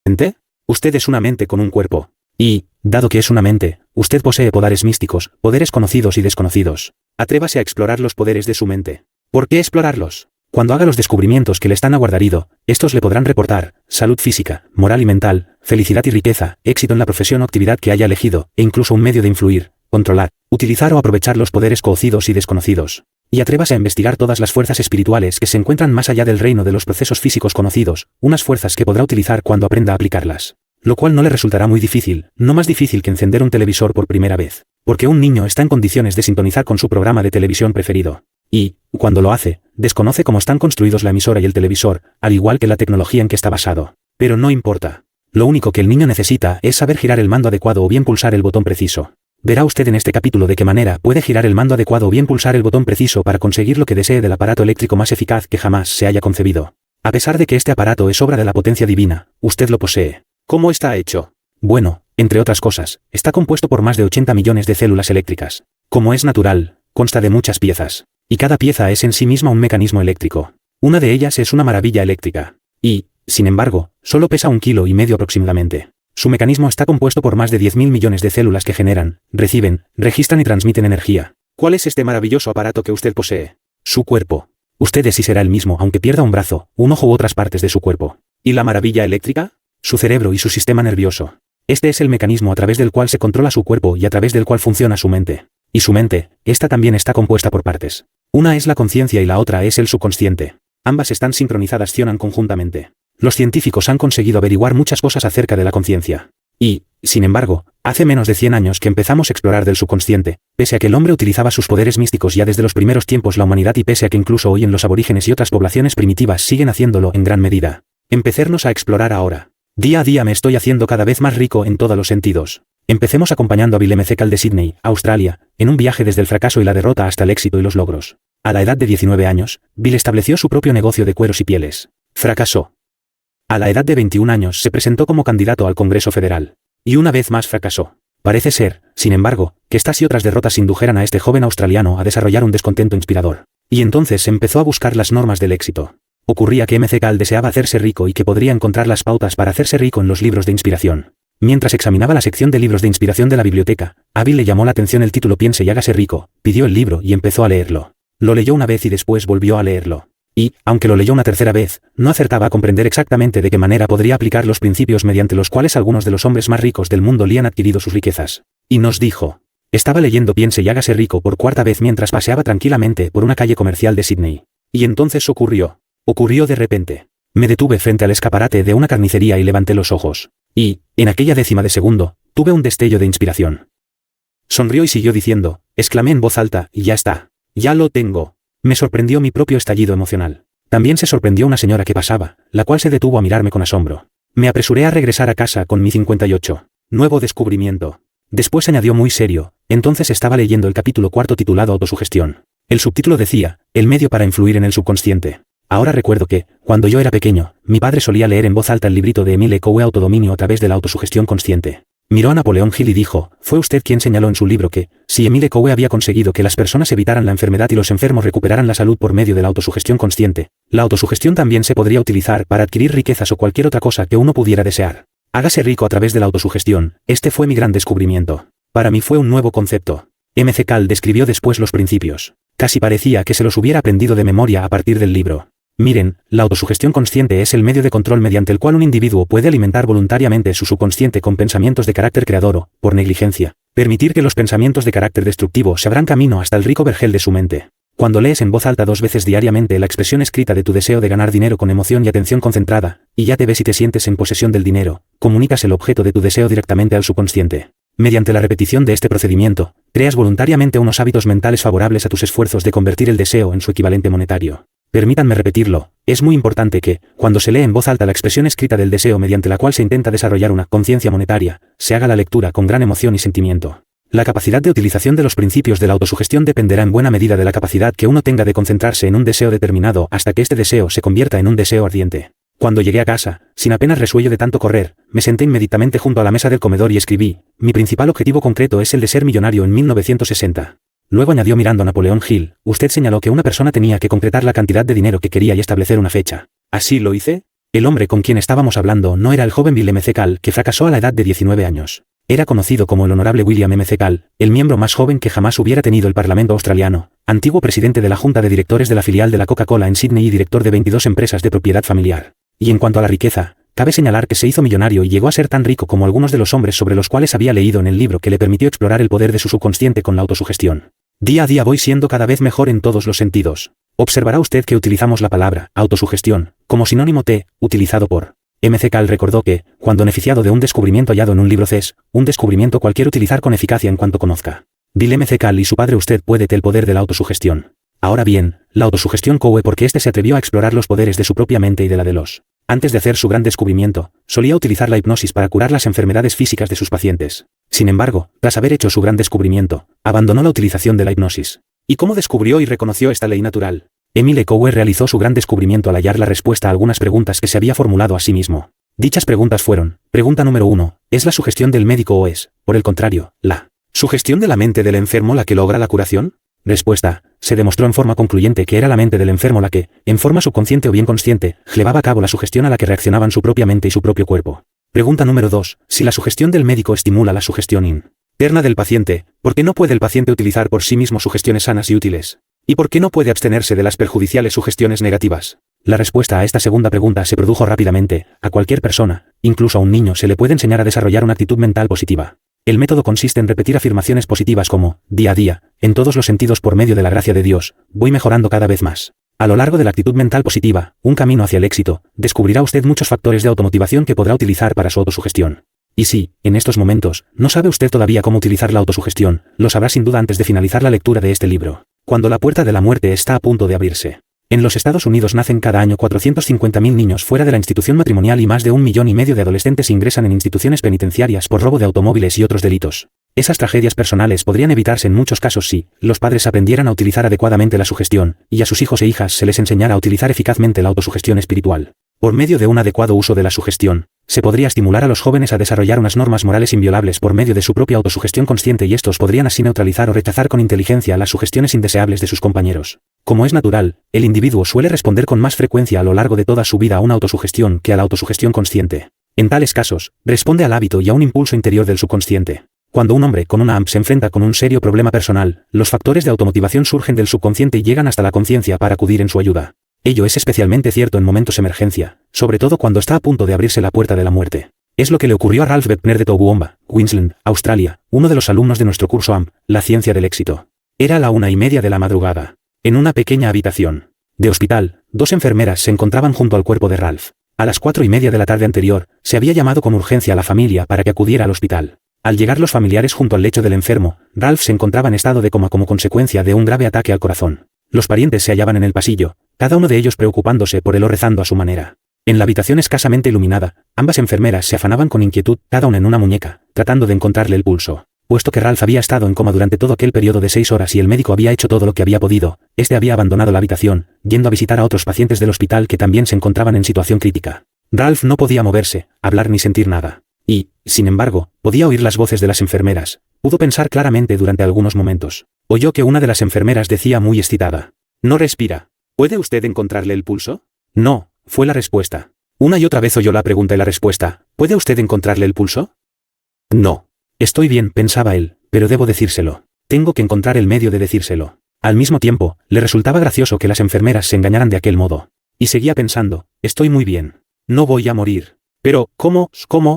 ¿Mente? Usted es una mente con un cuerpo. Y, dado que es una mente, usted posee poderes místicos, poderes conocidos y desconocidos. Atrévase a explorar los poderes de su mente. ¿Por qué explorarlos? Cuando haga los descubrimientos que le están aguardarido, estos le podrán reportar salud física, moral y mental, felicidad y riqueza, éxito en la profesión o actividad que haya elegido, e incluso un medio de influir, controlar, utilizar o aprovechar los poderes conocidos y desconocidos. Y atrévase a investigar todas las fuerzas espirituales que se encuentran más allá del reino de los procesos físicos conocidos, unas fuerzas que podrá utilizar cuando aprenda a aplicarlas. Lo cual no le resultará muy difícil, no más difícil que encender un televisor por primera vez, porque un niño está en condiciones de sintonizar con su programa de televisión preferido. Y, cuando lo hace, desconoce cómo están construidos la emisora y el televisor, al igual que la tecnología en que está basado. Pero no importa. Lo único que el niño necesita es saber girar el mando adecuado o bien pulsar el botón preciso. Verá usted en este capítulo de qué manera puede girar el mando adecuado o bien pulsar el botón preciso para conseguir lo que desee del aparato eléctrico más eficaz que jamás se haya concebido. A pesar de que este aparato es obra de la potencia divina, usted lo posee. ¿Cómo está hecho? Bueno, entre otras cosas, está compuesto por más de 80 millones de células eléctricas. Como es natural, consta de muchas piezas. Y cada pieza es en sí misma un mecanismo eléctrico. Una de ellas es una maravilla eléctrica. Y, sin embargo, solo pesa 1,5 kilos aproximadamente. Su mecanismo está compuesto por más de 10.000 millones de células que generan, reciben, registran y transmiten energía. ¿Cuál es este maravilloso aparato que usted posee? Su cuerpo. Usted es y será el mismo aunque pierda un brazo, un ojo u otras partes de su cuerpo. ¿Y la maravilla eléctrica? Su cerebro y su sistema nervioso. Este es el mecanismo a través del cual se controla su cuerpo y a través del cual funciona su mente. Y su mente, esta también está compuesta por partes. Una es la conciencia y la otra es el subconsciente. Ambas están sincronizadas, accionan conjuntamente. Los científicos han conseguido averiguar muchas cosas acerca de la conciencia. Y, sin embargo, hace menos de 100 años que empezamos a explorar del subconsciente, pese a que el hombre utilizaba sus poderes místicos ya desde los primeros tiempos la humanidad y pese a que incluso hoy en los aborígenes y otras poblaciones primitivas siguen haciéndolo en gran medida. Empecemos a explorar ahora. Día a día me estoy haciendo cada vez más rico en todos los sentidos. Empecemos acompañando a Bill McCall de Sydney, Australia, en un viaje desde el fracaso y la derrota hasta el éxito y los logros. A la edad de 19 años, Bill estableció su propio negocio de cueros y pieles. Fracasó. A la edad de 21 años se presentó como candidato al Congreso Federal. Y una vez más fracasó. Parece ser, sin embargo, que estas y otras derrotas indujeran a este joven australiano a desarrollar un descontento inspirador. Y entonces empezó a buscar las normas del éxito. Ocurría que McCall deseaba hacerse rico y que podría encontrar las pautas para hacerse rico en los libros de inspiración. Mientras examinaba la sección de libros de inspiración de la biblioteca, a Bill le llamó la atención el título Piense y hágase rico, pidió el libro y empezó a leerlo. Lo leyó una vez y después volvió a leerlo. Y, aunque lo leyó una tercera vez, no acertaba a comprender exactamente de qué manera podría aplicar los principios mediante los cuales algunos de los hombres más ricos del mundo le han adquirido sus riquezas. Y nos dijo. Estaba leyendo Piense y hágase rico por cuarta vez mientras paseaba tranquilamente por una calle comercial de Sydney. Y entonces ocurrió. Ocurrió de repente. Me detuve frente al escaparate de una carnicería y levanté los ojos. Y, en aquella décima de segundo, tuve un destello de inspiración. Sonrió y siguió diciendo, exclamé en voz alta, y ya está. Ya lo tengo. Me sorprendió mi propio estallido emocional. También se sorprendió una señora que pasaba, la cual se detuvo a mirarme con asombro. Me apresuré a regresar a casa con mi 58. Nuevo descubrimiento. Después añadió muy serio, entonces estaba leyendo el capítulo 4 titulado Autosugestión. El subtítulo decía, el medio para influir en el subconsciente. Ahora recuerdo que, cuando yo era pequeño, mi padre solía leer en voz alta el librito de Emile Coué Autodominio a través de la autosugestión consciente. Miró a Napoleón Hill y dijo, fue usted quien señaló en su libro que, si Emile Coué había conseguido que las personas evitaran la enfermedad y los enfermos recuperaran la salud por medio de la autosugestión consciente, la autosugestión también se podría utilizar para adquirir riquezas o cualquier otra cosa que uno pudiera desear. Hágase rico a través de la autosugestión, este fue mi gran descubrimiento. Para mí fue un nuevo concepto. McCall describió después los principios. Casi parecía que se los hubiera aprendido de memoria a partir del libro. Miren, la autosugestión consciente es el medio de control mediante el cual un individuo puede alimentar voluntariamente su subconsciente con pensamientos de carácter creador o, por negligencia, permitir que los pensamientos de carácter destructivo se abran camino hasta el rico vergel de su mente. Cuando lees en voz alta 2 veces diariamente la expresión escrita de tu deseo de ganar dinero con emoción y atención concentrada, y ya te ves y te sientes en posesión del dinero, comunicas el objeto de tu deseo directamente al subconsciente. Mediante la repetición de este procedimiento, creas voluntariamente unos hábitos mentales favorables a tus esfuerzos de convertir el deseo en su equivalente monetario. Permítanme repetirlo, es muy importante que, cuando se lee en voz alta la expresión escrita del deseo mediante la cual se intenta desarrollar una conciencia monetaria, se haga la lectura con gran emoción y sentimiento. La capacidad de utilización de los principios de la autosugestión dependerá en buena medida de la capacidad que uno tenga de concentrarse en un deseo determinado hasta que este deseo se convierta en un deseo ardiente. Cuando llegué a casa, sin apenas resuello de tanto correr, me senté inmediatamente junto a la mesa del comedor y escribí, mi principal objetivo concreto es el de ser millonario en 1960. Luego añadió mirando a Napoleón Hill, usted señaló que una persona tenía que concretar la cantidad de dinero que quería y establecer una fecha. ¿Así lo hice? El hombre con quien estábamos hablando no era el joven Bill M. Call, que fracasó a la edad de 19 años. Era conocido como el honorable William M. Call, el miembro más joven que jamás hubiera tenido el Parlamento australiano, antiguo presidente de la Junta de Directores de la filial de la Coca-Cola en Sydney y director de 22 empresas de propiedad familiar. Y en cuanto a la riqueza, cabe señalar que se hizo millonario y llegó a ser tan rico como algunos de los hombres sobre los cuales había leído en el libro, que le permitió explorar el poder de su subconsciente con la autosugestión. Día a día voy siendo cada vez mejor en todos los sentidos. Observará usted que utilizamos la palabra autosugestión como sinónimo utilizado por M. Call recordó que, cuando beneficiado de un descubrimiento hallado en un libro CES, un descubrimiento cualquier utilizar con eficacia en cuanto conozca. Bill M. Call y su padre usted puede el poder de la autosugestión. Ahora bien, la autosugestión coe porque éste se atrevió a explorar los poderes de su propia mente y de la de los. Antes de hacer su gran descubrimiento, solía utilizar la hipnosis para curar las enfermedades físicas de sus pacientes. Sin embargo, tras haber hecho su gran descubrimiento, abandonó la utilización de la hipnosis. ¿Y cómo descubrió y reconoció esta ley natural? Emile Coué realizó su gran descubrimiento al hallar la respuesta a algunas preguntas que se había formulado a sí mismo. Dichas preguntas fueron: pregunta número 1, ¿es la sugestión del médico o es, por el contrario, la sugestión de la mente del enfermo la que logra la curación? Respuesta: se demostró en forma concluyente que era la mente del enfermo la que, en forma subconsciente o bien consciente, llevaba a cabo la sugestión a la que reaccionaban su propia mente y su propio cuerpo. Pregunta número 2, si la sugestión del médico estimula la sugestión interna del paciente, ¿por qué no puede el paciente utilizar por sí mismo sugestiones sanas y útiles? ¿Y por qué no puede abstenerse de las perjudiciales sugestiones negativas? La respuesta a esta segunda pregunta se produjo rápidamente. A cualquier persona, incluso a un niño, se le puede enseñar a desarrollar una actitud mental positiva. El método consiste en repetir afirmaciones positivas como, día a día, en todos los sentidos por medio de la gracia de Dios, voy mejorando cada vez más. A lo largo de la actitud mental positiva, un camino hacia el éxito, descubrirá usted muchos factores de automotivación que podrá utilizar para su autosugestión. Y si, en estos momentos, no sabe usted todavía cómo utilizar la autosugestión, lo sabrá sin duda antes de finalizar la lectura de este libro. Cuando la puerta de la muerte está a punto de abrirse. En los Estados Unidos nacen cada año 450.000 niños fuera de la institución matrimonial y más de 1,5 millones de adolescentes ingresan en instituciones penitenciarias por robo de automóviles y otros delitos. Esas tragedias personales podrían evitarse en muchos casos si los padres aprendieran a utilizar adecuadamente la sugestión, y a sus hijos e hijas se les enseñara a utilizar eficazmente la autosugestión espiritual. Por medio de un adecuado uso de la sugestión, se podría estimular a los jóvenes a desarrollar unas normas morales inviolables por medio de su propia autosugestión consciente, y estos podrían así neutralizar o rechazar con inteligencia las sugestiones indeseables de sus compañeros. Como es natural, el individuo suele responder con más frecuencia a lo largo de toda su vida a una autosugestión que a la autosugestión consciente. En tales casos, responde al hábito y a un impulso interior del subconsciente. Cuando un hombre con una AMP se enfrenta con un serio problema personal, los factores de automotivación surgen del subconsciente y llegan hasta la conciencia para acudir en su ayuda. Ello es especialmente cierto en momentos de emergencia, sobre todo cuando está a punto de abrirse la puerta de la muerte. Es lo que le ocurrió a Ralph Bepner de Toowoomba, Queensland, Australia, uno de los alumnos de nuestro curso AMP, La Ciencia del Éxito. Era la 1:30 de la madrugada. En una pequeña habitación de hospital, 2 enfermeras se encontraban junto al cuerpo de Ralph. A las 4:30 de la tarde anterior, se había llamado con urgencia a la familia para que acudiera al hospital. Al llegar los familiares junto al lecho del enfermo, Ralph se encontraba en estado de coma como consecuencia de un grave ataque al corazón. Los parientes se hallaban en el pasillo, cada uno de ellos preocupándose por él o rezando a su manera. En la habitación escasamente iluminada, ambas enfermeras se afanaban con inquietud, cada una en una muñeca, tratando de encontrarle el pulso. Puesto que Ralph había estado en coma durante todo aquel periodo de 6 horas y el médico había hecho todo lo que había podido, este había abandonado la habitación, yendo a visitar a otros pacientes del hospital que también se encontraban en situación crítica. Ralph no podía moverse, hablar ni sentir nada. Y, sin embargo, podía oír las voces de las enfermeras. Pudo pensar claramente durante algunos momentos. Oyó que una de las enfermeras decía muy excitada: «No respira. ¿Puede usted encontrarle el pulso?» «No», fue la respuesta. Una y otra vez oyó la pregunta y la respuesta: «¿Puede usted encontrarle el pulso?» «No. Estoy bien», pensaba él, «pero debo decírselo. Tengo que encontrar el medio de decírselo». Al mismo tiempo, le resultaba gracioso que las enfermeras se engañaran de aquel modo. Y seguía pensando: «Estoy muy bien. No voy a morir. Pero, ¿cómo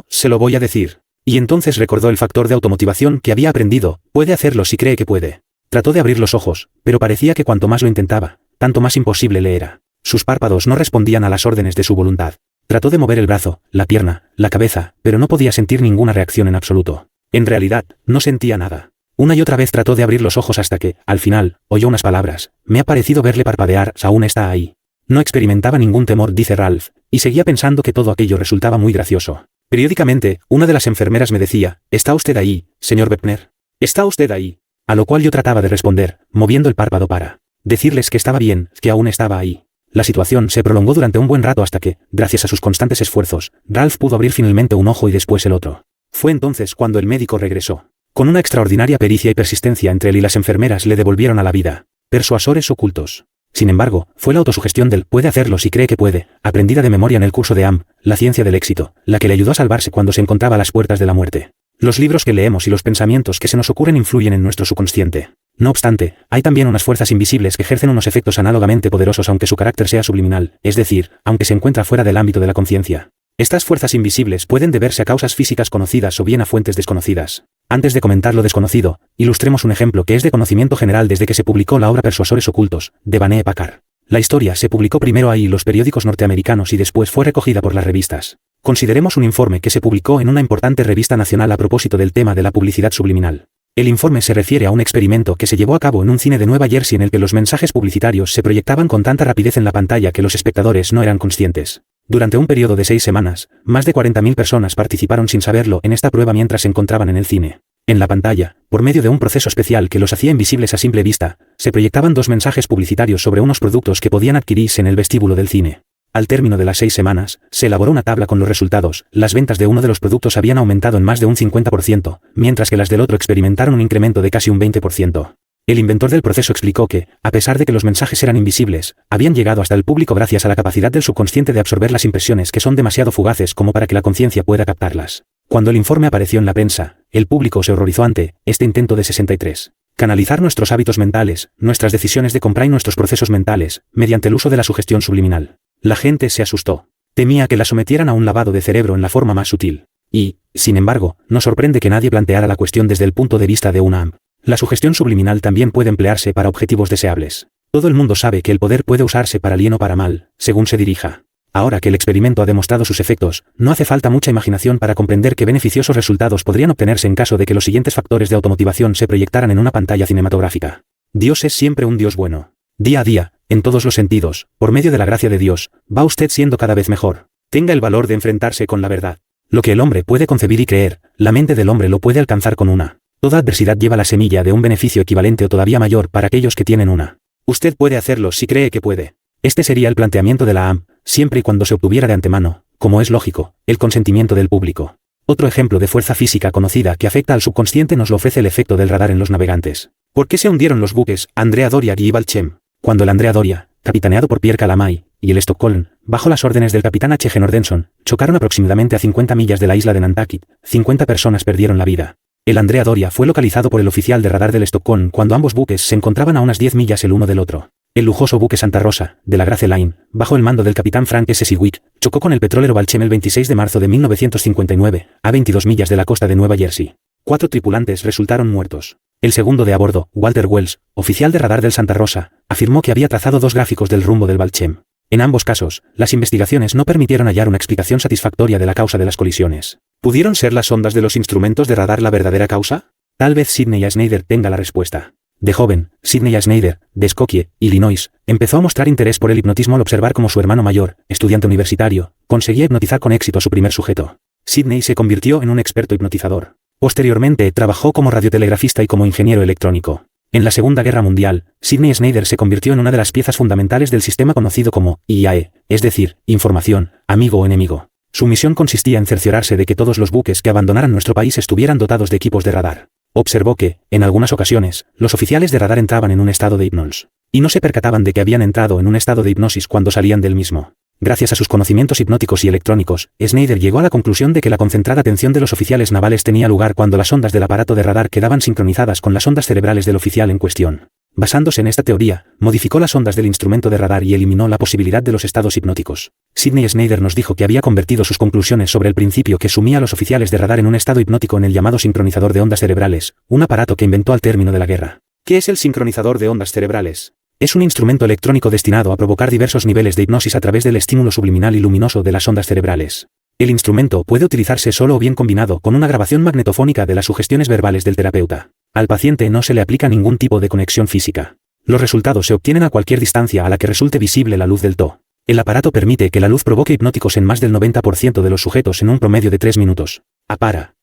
se lo voy a decir?» Y entonces recordó el factor de automotivación que había aprendido: puede hacerlo si cree que puede. Trató de abrir los ojos, pero parecía que cuanto más lo intentaba, tanto más imposible le era. Sus párpados no respondían a las órdenes de su voluntad. Trató de mover el brazo, la pierna, la cabeza, pero no podía sentir ninguna reacción en absoluto. En realidad, no sentía nada. Una y otra vez trató de abrir los ojos hasta que, al final, oyó unas palabras: «Me ha parecido verle parpadear, aún está ahí». No experimentaba ningún temor, dice Ralph, y seguía pensando que todo aquello resultaba muy gracioso. Periódicamente, una de las enfermeras me decía: «¿Está usted ahí, señor Bepner? ¿Está usted ahí?». A lo cual yo trataba de responder, moviendo el párpado para decirles que estaba bien, que aún estaba ahí. La situación se prolongó durante un buen rato hasta que, gracias a sus constantes esfuerzos, Ralph pudo abrir finalmente un ojo y después el otro. Fue entonces cuando el médico regresó. Con una extraordinaria pericia y persistencia entre él y las enfermeras le devolvieron a la vida. Persuasores ocultos. Sin embargo, fue la autosugestión del «puede hacerlo si cree que puede», aprendida de memoria en el curso de AM, La ciencia del éxito, la que le ayudó a salvarse cuando se encontraba a las puertas de la muerte. Los libros que leemos y los pensamientos que se nos ocurren influyen en nuestro subconsciente. No obstante, hay también unas fuerzas invisibles que ejercen unos efectos análogamente poderosos aunque su carácter sea subliminal, es decir, aunque se encuentra fuera del ámbito de la conciencia. Estas fuerzas invisibles pueden deberse a causas físicas conocidas o bien a fuentes desconocidas. Antes de comentar lo desconocido, ilustremos un ejemplo que es de conocimiento general desde que se publicó la obra Persuasores ocultos, de Banee Packard. La historia se publicó primero ahí en los periódicos norteamericanos y después fue recogida por las revistas. Consideremos un informe que se publicó en una importante revista nacional a propósito del tema de la publicidad subliminal. El informe se refiere a un experimento que se llevó a cabo en un cine de Nueva Jersey en el que los mensajes publicitarios se proyectaban con tanta rapidez en la pantalla que los espectadores no eran conscientes. Durante un periodo de 6 semanas, más de 40.000 personas participaron sin saberlo en esta prueba mientras se encontraban en el cine. En la pantalla, por medio de un proceso especial que los hacía invisibles a simple vista, se proyectaban 2 mensajes publicitarios sobre unos productos que podían adquirirse en el vestíbulo del cine. Al término de las 6 semanas, se elaboró una tabla con los resultados. Las ventas de uno de los productos habían aumentado en más de un 50%, mientras que las del otro experimentaron un incremento de casi un 20%. El inventor del proceso explicó que, a pesar de que los mensajes eran invisibles, habían llegado hasta el público gracias a la capacidad del subconsciente de absorber las impresiones que son demasiado fugaces como para que la conciencia pueda captarlas. Cuando el informe apareció en la prensa, el público se horrorizó ante este intento de 63. Canalizar nuestros hábitos mentales, nuestras decisiones de compra y nuestros procesos mentales, mediante el uso de la sugestión subliminal. La gente se asustó. Temía que la sometieran a un lavado de cerebro en la forma más sutil. Y, sin embargo, nos sorprende que nadie planteara la cuestión desde el punto de vista de una AM. La sugestión subliminal también puede emplearse para objetivos deseables. Todo el mundo sabe que el poder puede usarse para bien o para mal, según se dirija. Ahora que el experimento ha demostrado sus efectos, no hace falta mucha imaginación para comprender qué beneficiosos resultados podrían obtenerse en caso de que los siguientes factores de automotivación se proyectaran en una pantalla cinematográfica. Dios es siempre un Dios bueno. Día a día, en todos los sentidos, por medio de la gracia de Dios, va usted siendo cada vez mejor. Tenga el valor de enfrentarse con la verdad. Lo que el hombre puede concebir y creer, la mente del hombre lo puede alcanzar con una. Toda adversidad lleva la semilla de un beneficio equivalente o todavía mayor para aquellos que tienen una. Usted puede hacerlo si cree que puede. Este sería el planteamiento de la AM, siempre y cuando se obtuviera de antemano, como es lógico, el consentimiento del público. Otro ejemplo de fuerza física conocida que afecta al subconsciente nos lo ofrece el efecto del radar en los navegantes. ¿Por qué se hundieron los buques Andrea Doria y Valchem? Cuando el Andrea Doria, capitaneado por Pierre Calamai, y el Stockholm, bajo las órdenes del capitán H. G. Nordenson, chocaron aproximadamente a 50 millas de la isla de Nantucket, 50 personas perdieron la vida. El Andrea Doria fue localizado por el oficial de radar del Stockholm cuando ambos buques se encontraban a unas 10 millas el uno del otro. El lujoso buque Santa Rosa, de la Grace Line, bajo el mando del capitán Frank S. Seawick, chocó con el petrolero Valchem el 26 de marzo de 1959, a 22 millas de la costa de Nueva Jersey. 4 tripulantes resultaron muertos. El segundo de a bordo, Walter Wells, oficial de radar del Santa Rosa, afirmó que había trazado 2 gráficos del rumbo del Valchem. En ambos casos, las investigaciones no permitieron hallar una explicación satisfactoria de la causa de las colisiones. ¿Pudieron ser las ondas de los instrumentos de radar la verdadera causa? Tal vez Sidney Schneider tenga la respuesta. De joven, Sidney Schneider, de Skokie, Illinois, empezó a mostrar interés por el hipnotismo al observar cómo su hermano mayor, estudiante universitario, conseguía hipnotizar con éxito a su primer sujeto. Sidney se convirtió en un experto hipnotizador. Posteriormente trabajó como radiotelegrafista y como ingeniero electrónico. En la Segunda Guerra Mundial, Sidney Schneider se convirtió en una de las piezas fundamentales del sistema conocido como IAE, es decir, información, amigo o enemigo. Su misión consistía en cerciorarse de que todos los buques que abandonaran nuestro país estuvieran dotados de equipos de radar. Observó que, en algunas ocasiones, los oficiales de radar entraban en un estado de hipnosis, y no se percataban de que habían entrado en un estado de hipnosis cuando salían del mismo. Gracias a sus conocimientos hipnóticos y electrónicos, Schneider llegó a la conclusión de que la concentrada atención de los oficiales navales tenía lugar cuando las ondas del aparato de radar quedaban sincronizadas con las ondas cerebrales del oficial en cuestión. Basándose en esta teoría, modificó las ondas del instrumento de radar y eliminó la posibilidad de los estados hipnóticos. Sidney Schneider nos dijo que había convertido sus conclusiones sobre el principio que sumía a los oficiales de radar en un estado hipnótico en el llamado sincronizador de ondas cerebrales, un aparato que inventó al término de la guerra. ¿Qué es el sincronizador de ondas cerebrales? Es un instrumento electrónico destinado a provocar diversos niveles de hipnosis a través del estímulo subliminal y luminoso de las ondas cerebrales. El instrumento puede utilizarse solo o bien combinado con una grabación magnetofónica de las sugestiones verbales del terapeuta. Al paciente no se le aplica ningún tipo de conexión física. Los resultados se obtienen a cualquier distancia a la que resulte visible la luz del TO. El aparato permite que la luz provoque hipnóticos en más del 90% de los sujetos en un promedio de 3 minutos. Apara.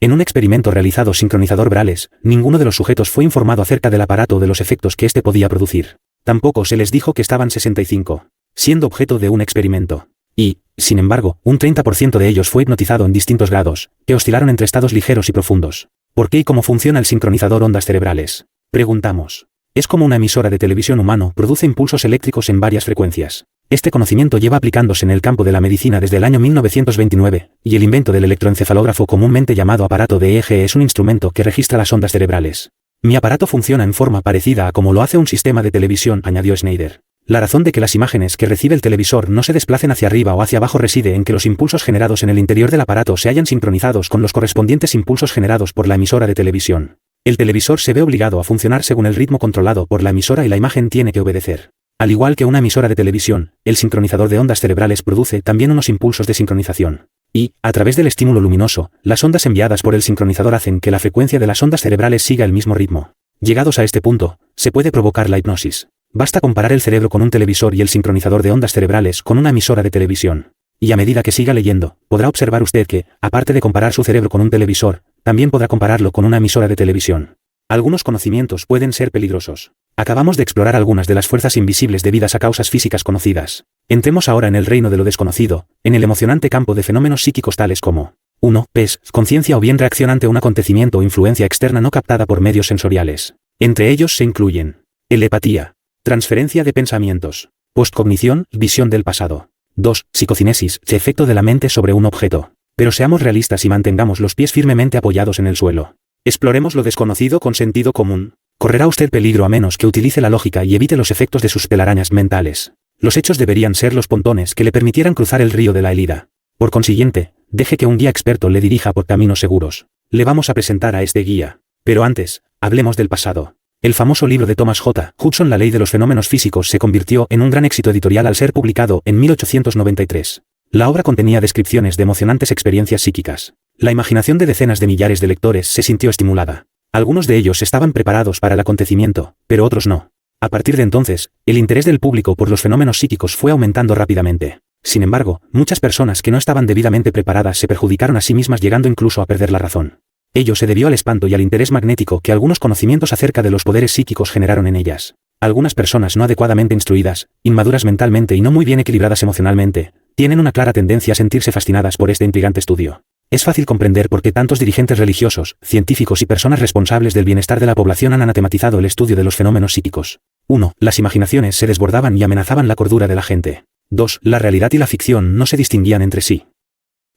En un experimento realizado sincronizador Brales, ninguno de los sujetos fue informado acerca del aparato o de los efectos que éste podía producir. Tampoco se les dijo que estaban 65, siendo objeto de un experimento. Y, sin embargo, un 30% de ellos fue hipnotizado en distintos grados, que oscilaron entre estados ligeros y profundos. ¿Por qué y cómo funciona el sincronizador ondas cerebrales? Preguntamos. Es como una emisora de televisión humano produce impulsos eléctricos en varias frecuencias. Este conocimiento lleva aplicándose en el campo de la medicina desde el año 1929, y el invento del electroencefalógrafo, comúnmente llamado aparato de EEG, es un instrumento que registra las ondas cerebrales. Mi aparato funciona en forma parecida a como lo hace un sistema de televisión, añadió Schneider. La razón de que las imágenes que recibe el televisor no se desplacen hacia arriba o hacia abajo reside en que los impulsos generados en el interior del aparato se hayan sincronizados con los correspondientes impulsos generados por la emisora de televisión. El televisor se ve obligado a funcionar según el ritmo controlado por la emisora y la imagen tiene que obedecer. Al igual que una emisora de televisión, el sincronizador de ondas cerebrales produce también unos impulsos de sincronización. Y, a través del estímulo luminoso, las ondas enviadas por el sincronizador hacen que la frecuencia de las ondas cerebrales siga el mismo ritmo. Llegados a este punto, se puede provocar la hipnosis. Basta comparar el cerebro con un televisor y el sincronizador de ondas cerebrales con una emisora de televisión. Y a medida que siga leyendo, podrá observar usted que, aparte de comparar su cerebro con un televisor, también podrá compararlo con una emisora de televisión. Algunos conocimientos pueden ser peligrosos. Acabamos de explorar algunas de las fuerzas invisibles debidas a causas físicas conocidas. Entremos ahora en el reino de lo desconocido, en el emocionante campo de fenómenos psíquicos tales como 1. PES, conciencia o bien reacción ante un acontecimiento o influencia externa no captada por medios sensoriales. Entre ellos se incluyen telepatía, transferencia de pensamientos, postcognición, visión del pasado. 2. Psicocinesis, efecto de la mente sobre un objeto. Pero seamos realistas y mantengamos los pies firmemente apoyados en el suelo. Exploremos lo desconocido con sentido común. Correrá usted peligro a menos que utilice la lógica y evite los efectos de sus telarañas mentales. Los hechos deberían ser los pontones que le permitieran cruzar el río de la Elida. Por consiguiente, deje que un guía experto le dirija por caminos seguros. Le vamos a presentar a este guía. Pero antes, hablemos del pasado. El famoso libro de Thomas J. Hudson, La ley de los fenómenos físicos, se convirtió en un gran éxito editorial al ser publicado en 1893. La obra contenía descripciones de emocionantes experiencias psíquicas. La imaginación de decenas de millares de lectores se sintió estimulada. Algunos de ellos estaban preparados para el acontecimiento, pero otros no. A partir de entonces, el interés del público por los fenómenos psíquicos fue aumentando rápidamente. Sin embargo, muchas personas que no estaban debidamente preparadas se perjudicaron a sí mismas, llegando incluso a perder la razón. Ello se debió al espanto y al interés magnético que algunos conocimientos acerca de los poderes psíquicos generaron en ellas. Algunas personas no adecuadamente instruidas, inmaduras mentalmente y no muy bien equilibradas emocionalmente, tienen una clara tendencia a sentirse fascinadas por este intrigante estudio. Es fácil comprender por qué tantos dirigentes religiosos, científicos y personas responsables del bienestar de la población han anatematizado el estudio de los fenómenos psíquicos. 1. Las imaginaciones se desbordaban y amenazaban la cordura de la gente. 2. La realidad y la ficción no se distinguían entre sí.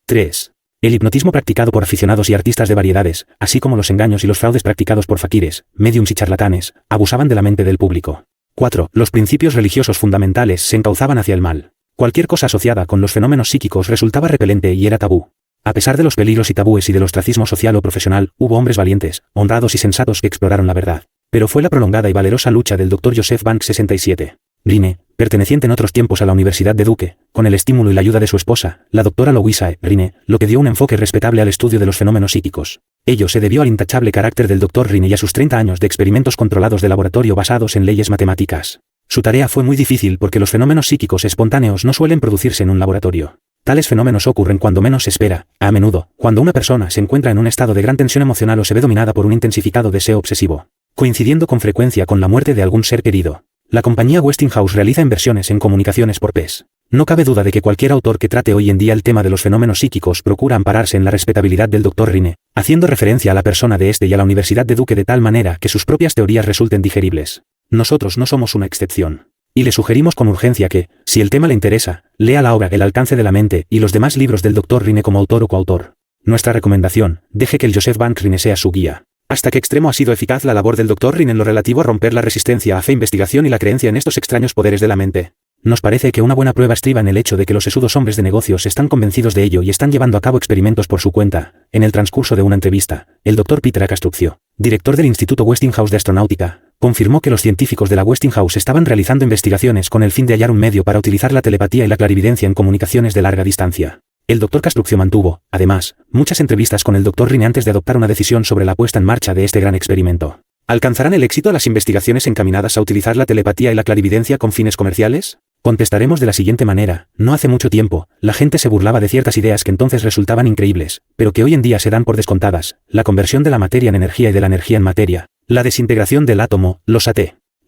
3. El hipnotismo practicado por aficionados y artistas de variedades, así como los engaños y los fraudes practicados por faquires, médiums y charlatanes, abusaban de la mente del público. 4. Los principios religiosos fundamentales se encauzaban hacia el mal. Cualquier cosa asociada con los fenómenos psíquicos resultaba repelente y era tabú. A pesar de los peligros y tabúes y del ostracismo social o profesional, hubo hombres valientes, honrados y sensatos que exploraron la verdad. Pero fue la prolongada y valerosa lucha del Dr. Joseph Banks 67. Rinne, perteneciente en otros tiempos a la Universidad de Duke, con el estímulo y la ayuda de su esposa, la doctora Louisa E. Rinne, lo que dio un enfoque respetable al estudio de los fenómenos psíquicos. Ello se debió al intachable carácter del Dr. Rinne y a sus 30 años de experimentos controlados de laboratorio basados en leyes matemáticas. Su tarea fue muy difícil porque los fenómenos psíquicos espontáneos no suelen producirse en un laboratorio. Tales fenómenos ocurren cuando menos se espera, a menudo, cuando una persona se encuentra en un estado de gran tensión emocional o se ve dominada por un intensificado deseo obsesivo, coincidiendo con frecuencia con la muerte de algún ser querido. La compañía Westinghouse realiza inversiones en comunicaciones por PES. No cabe duda de que cualquier autor que trate hoy en día el tema de los fenómenos psíquicos procura ampararse en la respetabilidad del Dr. Rinne, haciendo referencia a la persona de este y a la Universidad de Duke de tal manera que sus propias teorías resulten digeribles. Nosotros no somos una excepción. Y le sugerimos con urgencia que, si el tema le interesa, lea la obra El alcance de la mente y los demás libros del Dr. Rinne como autor o coautor. Nuestra recomendación, deje que el Joseph Banks Rinne sea su guía. ¿Hasta qué extremo ha sido eficaz la labor del Dr. Rinne en lo relativo a romper la resistencia a fe, investigación y la creencia en estos extraños poderes de la mente? Nos parece que una buena prueba estriba en el hecho de que los sesudos hombres de negocios están convencidos de ello y están llevando a cabo experimentos por su cuenta. En el transcurso de una entrevista, el Dr. Peter A. Castruccio, director del Instituto Westinghouse de Astronáutica, confirmó que los científicos de la Westinghouse estaban realizando investigaciones con el fin de hallar un medio para utilizar la telepatía y la clarividencia en comunicaciones de larga distancia. El Dr. Castruccio mantuvo, además, muchas entrevistas con el Dr. Rinne antes de adoptar una decisión sobre la puesta en marcha de este gran experimento. ¿Alcanzarán el éxito las investigaciones encaminadas a utilizar la telepatía y la clarividencia con fines comerciales? Contestaremos de la siguiente manera: no hace mucho tiempo, la gente se burlaba de ciertas ideas que entonces resultaban increíbles, pero que hoy en día se dan por descontadas: la conversión de la materia en energía y de la energía en materia, la desintegración del átomo, los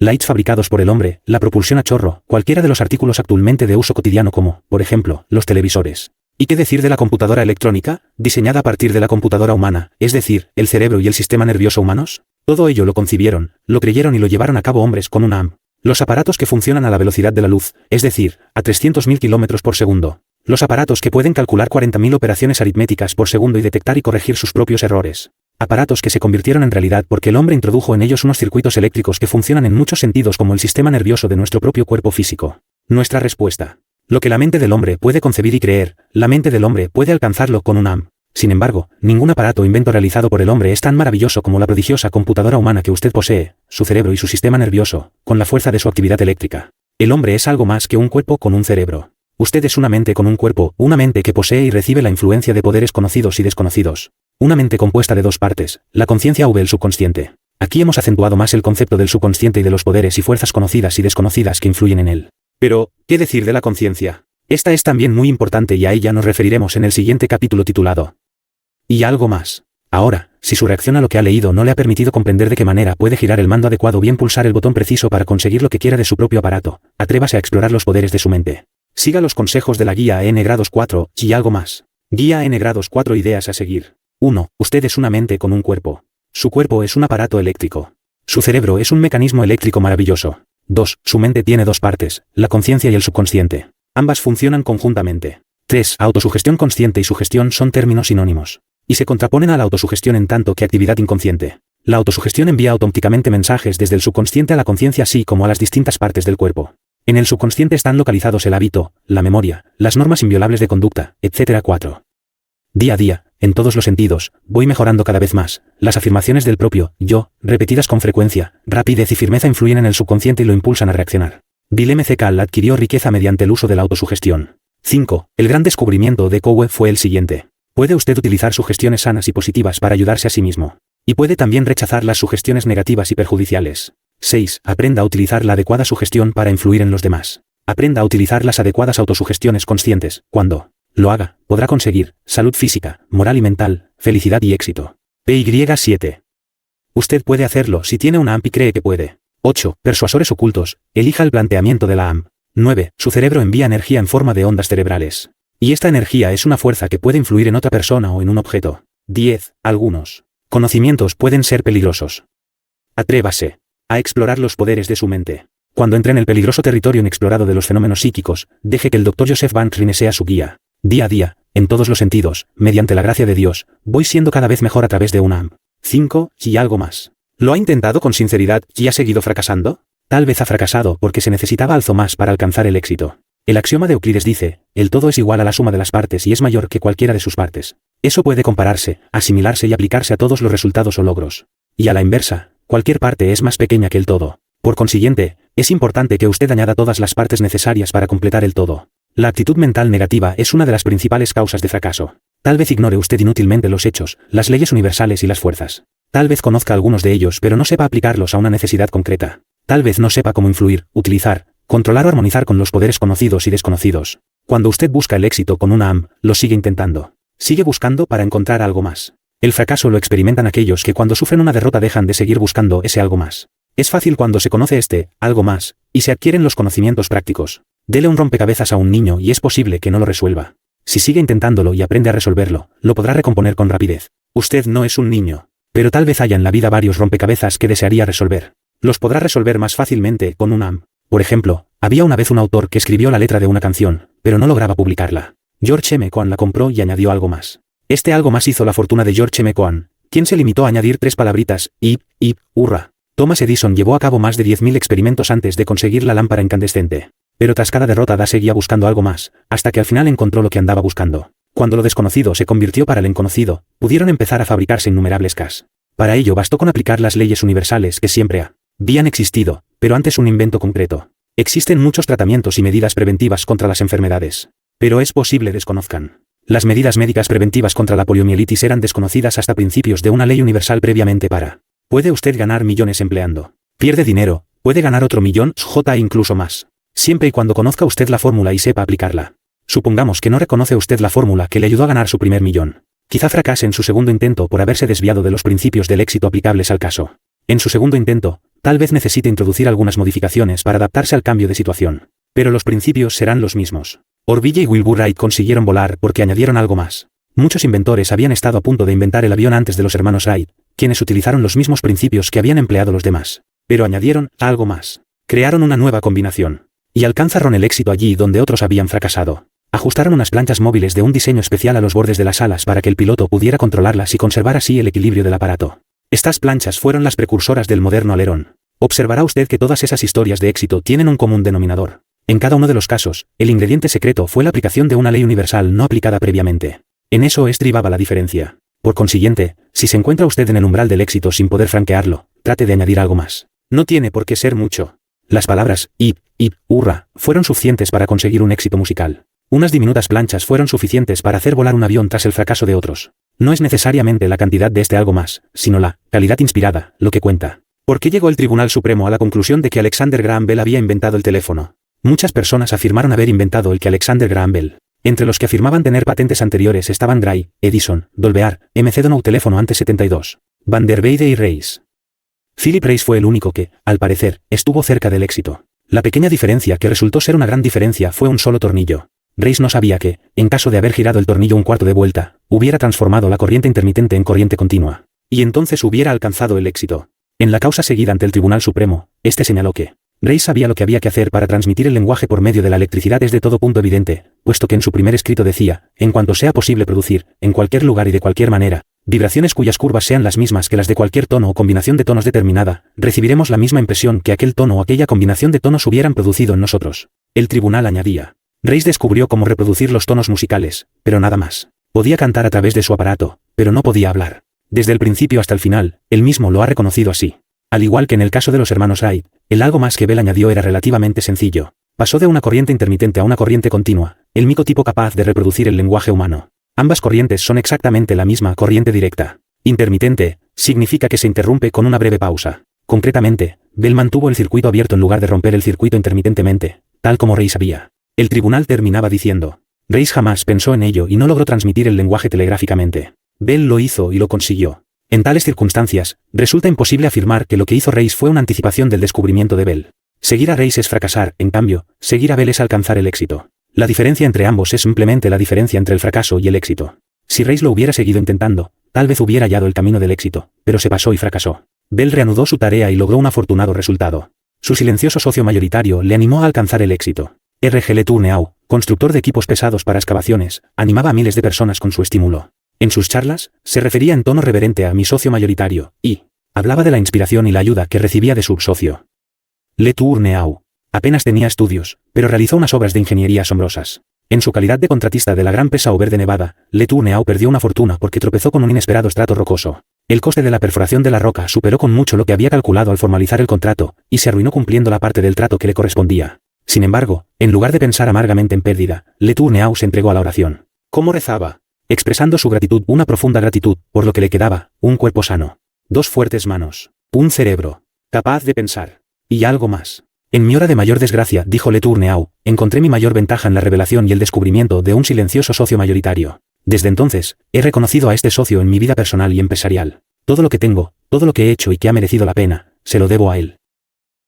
lights fabricados por el hombre, la propulsión a chorro, cualquiera de los artículos actualmente de uso cotidiano como, por ejemplo, los televisores. ¿Y qué decir de la computadora electrónica, diseñada a partir de la computadora humana, es decir, el cerebro y el sistema nervioso humanos? Todo ello lo concibieron, lo creyeron y lo llevaron a cabo hombres con una AM. Los aparatos que funcionan a la velocidad de la luz, es decir, a 300.000 km por segundo. Los aparatos que pueden calcular 40.000 operaciones aritméticas por segundo y detectar y corregir sus propios errores. Aparatos que se convirtieron en realidad porque el hombre introdujo en ellos unos circuitos eléctricos que funcionan en muchos sentidos como el sistema nervioso de nuestro propio cuerpo físico. Nuestra respuesta. Lo que la mente del hombre puede concebir y creer, la mente del hombre puede alcanzarlo con un AM. Sin embargo, ningún aparato o invento realizado por el hombre es tan maravilloso como la prodigiosa computadora humana que usted posee, su cerebro y su sistema nervioso, con la fuerza de su actividad eléctrica. El hombre es algo más que un cuerpo con un cerebro. Usted es una mente con un cuerpo, una mente que posee y recibe la influencia de poderes conocidos y desconocidos. Una mente compuesta de dos partes, la conciencia o el subconsciente. Aquí hemos acentuado más el concepto del subconsciente y de los poderes y fuerzas conocidas y desconocidas que influyen en él. Pero, ¿qué decir de la conciencia? Esta es también muy importante y a ella nos referiremos en el siguiente capítulo titulado Y algo más. Ahora, si su reacción a lo que ha leído no le ha permitido comprender de qué manera puede girar el mando adecuado o bien pulsar el botón preciso para conseguir lo que quiera de su propio aparato, atrévase a explorar los poderes de su mente. Siga los consejos de la guía N grados 4 y algo más. Guía N grados 4 ideas a seguir. 1. Usted es una mente con un cuerpo. Su cuerpo es un aparato eléctrico. Su cerebro es un mecanismo eléctrico maravilloso. 2. Su mente tiene dos partes, la conciencia y el subconsciente. Ambas funcionan conjuntamente. 3. Autosugestión consciente y sugestión son términos sinónimos. Y se contraponen a la autosugestión en tanto que actividad inconsciente. La autosugestión envía automáticamente mensajes desde el subconsciente a la conciencia así como a las distintas partes del cuerpo. En el subconsciente están localizados el hábito, la memoria, las normas inviolables de conducta, etc. 4. Día a día, en todos los sentidos, voy mejorando cada vez más. Las afirmaciones del propio yo, repetidas con frecuencia, rapidez y firmeza influyen en el subconsciente y lo impulsan a reaccionar. Bill M. Kahl adquirió riqueza mediante el uso de la autosugestión. 5. El gran descubrimiento de Coe fue el siguiente. Puede usted utilizar sugestiones sanas y positivas para ayudarse a sí mismo. Y puede también rechazar las sugestiones negativas y perjudiciales. 6. Aprenda a utilizar la adecuada sugestión para influir en los demás. Aprenda a utilizar las adecuadas autosugestiones conscientes. Cuando lo haga, podrá conseguir salud física, moral y mental, felicidad y éxito. PY7. Usted puede hacerlo si tiene una AMP y cree que puede. 8. Persuasores ocultos. Elija el planteamiento de la AMP. 9. Su cerebro envía energía en forma de ondas cerebrales. Y esta energía es una fuerza que puede influir en otra persona o en un objeto. 10. Algunos conocimientos pueden ser peligrosos. Atrévase a explorar los poderes de su mente. Cuando entre en el peligroso territorio inexplorado de los fenómenos psíquicos, deje que el Dr. Joseph Van Rhine sea su guía. Día a día, en todos los sentidos, mediante la gracia de Dios, voy siendo cada vez mejor a través de una AMP. 5. Y algo más. ¿Lo ha intentado con sinceridad y ha seguido fracasando? Tal vez ha fracasado porque se necesitaba algo más para alcanzar el éxito. El axioma de Euclides dice, el todo es igual a la suma de las partes y es mayor que cualquiera de sus partes. Eso puede compararse, asimilarse y aplicarse a todos los resultados o logros. Y a la inversa, cualquier parte es más pequeña que el todo. Por consiguiente, es importante que usted añada todas las partes necesarias para completar el todo. La actitud mental negativa es una de las principales causas de fracaso. Tal vez ignore usted inútilmente los hechos, las leyes universales y las fuerzas. Tal vez conozca algunos de ellos pero no sepa aplicarlos a una necesidad concreta. Tal vez no sepa cómo influir, utilizar, controlar o armonizar con los poderes conocidos y desconocidos. Cuando usted busca el éxito con una AM, lo sigue intentando. Sigue buscando para encontrar algo más. El fracaso lo experimentan aquellos que cuando sufren una derrota dejan de seguir buscando ese algo más. Es fácil cuando se conoce algo más, y se adquieren los conocimientos prácticos. Dele un rompecabezas a un niño y es posible que no lo resuelva. Si sigue intentándolo y aprende a resolverlo, lo podrá recomponer con rapidez. Usted no es un niño, pero tal vez haya en la vida varios rompecabezas que desearía resolver. Los podrá resolver más fácilmente con una AM. Por ejemplo, había una vez un autor que escribió la letra de una canción, pero no lograba publicarla. George M. Cohan la compró y añadió algo más. Este algo más hizo la fortuna de George M. Cohan, quien se limitó a añadir 3 palabritas, hurra. Thomas Edison llevó a cabo más de 10.000 experimentos antes de conseguir la lámpara incandescente. Pero tras cada derrota seguía buscando algo más, hasta que al final encontró lo que andaba buscando. Cuando lo desconocido se convirtió para el inconocido, pudieron empezar a fabricarse innumerables cas. Para ello bastó con aplicar las leyes universales que siempre habían existido, pero antes un invento concreto. Existen muchos tratamientos y medidas preventivas contra las enfermedades. Pero es posible desconozcan. Las medidas médicas preventivas contra la poliomielitis eran desconocidas hasta principios de una ley universal previamente para. Puede usted ganar millones empleando. Pierde dinero, puede ganar otro millón, J e incluso más. Siempre y cuando conozca usted la fórmula y sepa aplicarla. Supongamos que no reconoce usted la fórmula que le ayudó a ganar su primer millón. Quizá fracase en su segundo intento por haberse desviado de los principios del éxito aplicables al caso. En su segundo intento, tal vez necesite introducir algunas modificaciones para adaptarse al cambio de situación. Pero los principios serán los mismos. Orville y Wilbur Wright consiguieron volar porque añadieron algo más. Muchos inventores habían estado a punto de inventar el avión antes de los hermanos Wright, quienes utilizaron los mismos principios que habían empleado los demás. Pero añadieron algo más. Crearon una nueva combinación. Y alcanzaron el éxito allí donde otros habían fracasado. Ajustaron unas planchas móviles de un diseño especial a los bordes de las alas para que el piloto pudiera controlarlas y conservar así el equilibrio del aparato. Estas planchas fueron las precursoras del moderno alerón. Observará usted que todas esas historias de éxito tienen un común denominador. En cada uno de los casos, el ingrediente secreto fue la aplicación de una ley universal no aplicada previamente. En eso estribaba la diferencia. Por consiguiente, si se encuentra usted en el umbral del éxito sin poder franquearlo, trate de añadir algo más. No tiene por qué ser mucho. Las palabras hip, hip, hurra, fueron suficientes para conseguir un éxito musical. Unas diminutas planchas fueron suficientes para hacer volar un avión tras el fracaso de otros. No es necesariamente la cantidad de este algo más, sino la calidad inspirada, lo que cuenta. ¿Por qué llegó el Tribunal Supremo a la conclusión de que Alexander Graham Bell había inventado el teléfono? Muchas personas afirmaron haber inventado el que Alexander Graham Bell. Entre los que afirmaban tener patentes anteriores estaban Gray, Edison, Dolbear, MC Donough Teléfono ante 72, Van der Weyde y Reis. Philip Reis fue el único que, al parecer, estuvo cerca del éxito. La pequeña diferencia que resultó ser una gran diferencia fue un solo tornillo. Reis no sabía que, en caso de haber girado el tornillo un cuarto de vuelta, hubiera transformado la corriente intermitente en corriente continua. Y entonces hubiera alcanzado el éxito. En la causa seguida ante el Tribunal Supremo, este señaló que Reis sabía lo que había que hacer para transmitir el lenguaje por medio de la electricidad es de todo punto evidente, puesto que en su primer escrito decía, en cuanto sea posible producir, en cualquier lugar y de cualquier manera, vibraciones cuyas curvas sean las mismas que las de cualquier tono o combinación de tonos determinada, recibiremos la misma impresión que aquel tono o aquella combinación de tonos hubieran producido en nosotros. El tribunal añadía. Reis descubrió cómo reproducir los tonos musicales, pero nada más. Podía cantar a través de su aparato, pero no podía hablar. Desde el principio hasta el final, él mismo lo ha reconocido así. Al igual que en el caso de los hermanos Wright, el algo más que Bell añadió era relativamente sencillo. Pasó de una corriente intermitente a una corriente continua, el único tipo capaz de reproducir el lenguaje humano. Ambas corrientes son exactamente la misma corriente directa. Intermitente significa que se interrumpe con una breve pausa. Concretamente, Bell mantuvo el circuito abierto en lugar de romper el circuito intermitentemente, tal como Reis sabía. El tribunal terminaba diciendo. Reis jamás pensó en ello y no logró transmitir el lenguaje telegráficamente. Bell lo hizo y lo consiguió. En tales circunstancias, resulta imposible afirmar que lo que hizo Reis fue una anticipación del descubrimiento de Bell. Seguir a Reis es fracasar, en cambio, seguir a Bell es alcanzar el éxito. La diferencia entre ambos es simplemente la diferencia entre el fracaso y el éxito. Si Reis lo hubiera seguido intentando, tal vez hubiera hallado el camino del éxito, pero se pasó y fracasó. Bell reanudó su tarea y logró un afortunado resultado. Su silencioso socio mayoritario le animó a alcanzar el éxito. R.G. Le Tourneau, constructor de equipos pesados para excavaciones, animaba a miles de personas con su estímulo. En sus charlas, se refería en tono reverente a mi socio mayoritario, y hablaba de la inspiración y la ayuda que recibía de su socio. Le Tourneau apenas tenía estudios, pero realizó unas obras de ingeniería asombrosas. En su calidad de contratista de la gran presa Aubert de Nevada, Le Tourneau perdió una fortuna porque tropezó con un inesperado estrato rocoso. El coste de la perforación de la roca superó con mucho lo que había calculado al formalizar el contrato, y se arruinó cumpliendo la parte del trato que le correspondía. Sin embargo, en lugar de pensar amargamente en pérdida, Le Tourneau se entregó a la oración. ¿Cómo rezaba? Expresando su gratitud, una profunda gratitud, por lo que le quedaba, un cuerpo sano, 2 fuertes manos, un cerebro capaz de pensar, y algo más. En mi hora de mayor desgracia, dijo Le Tourneau, encontré mi mayor ventaja en la revelación y el descubrimiento de un silencioso socio mayoritario. Desde entonces, he reconocido a este socio en mi vida personal y empresarial. Todo lo que tengo, todo lo que he hecho y que ha merecido la pena, se lo debo a él.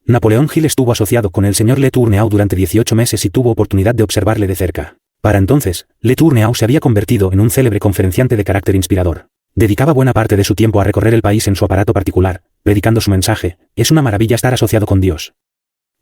Napoleón Hill estuvo asociado con el señor Le Tourneau durante 18 meses y tuvo oportunidad de observarle de cerca. Para entonces, Le Tourneau se había convertido en un célebre conferenciante de carácter inspirador. Dedicaba buena parte de su tiempo a recorrer el país en su aparato particular, predicando su mensaje. Es una maravilla estar asociado con Dios.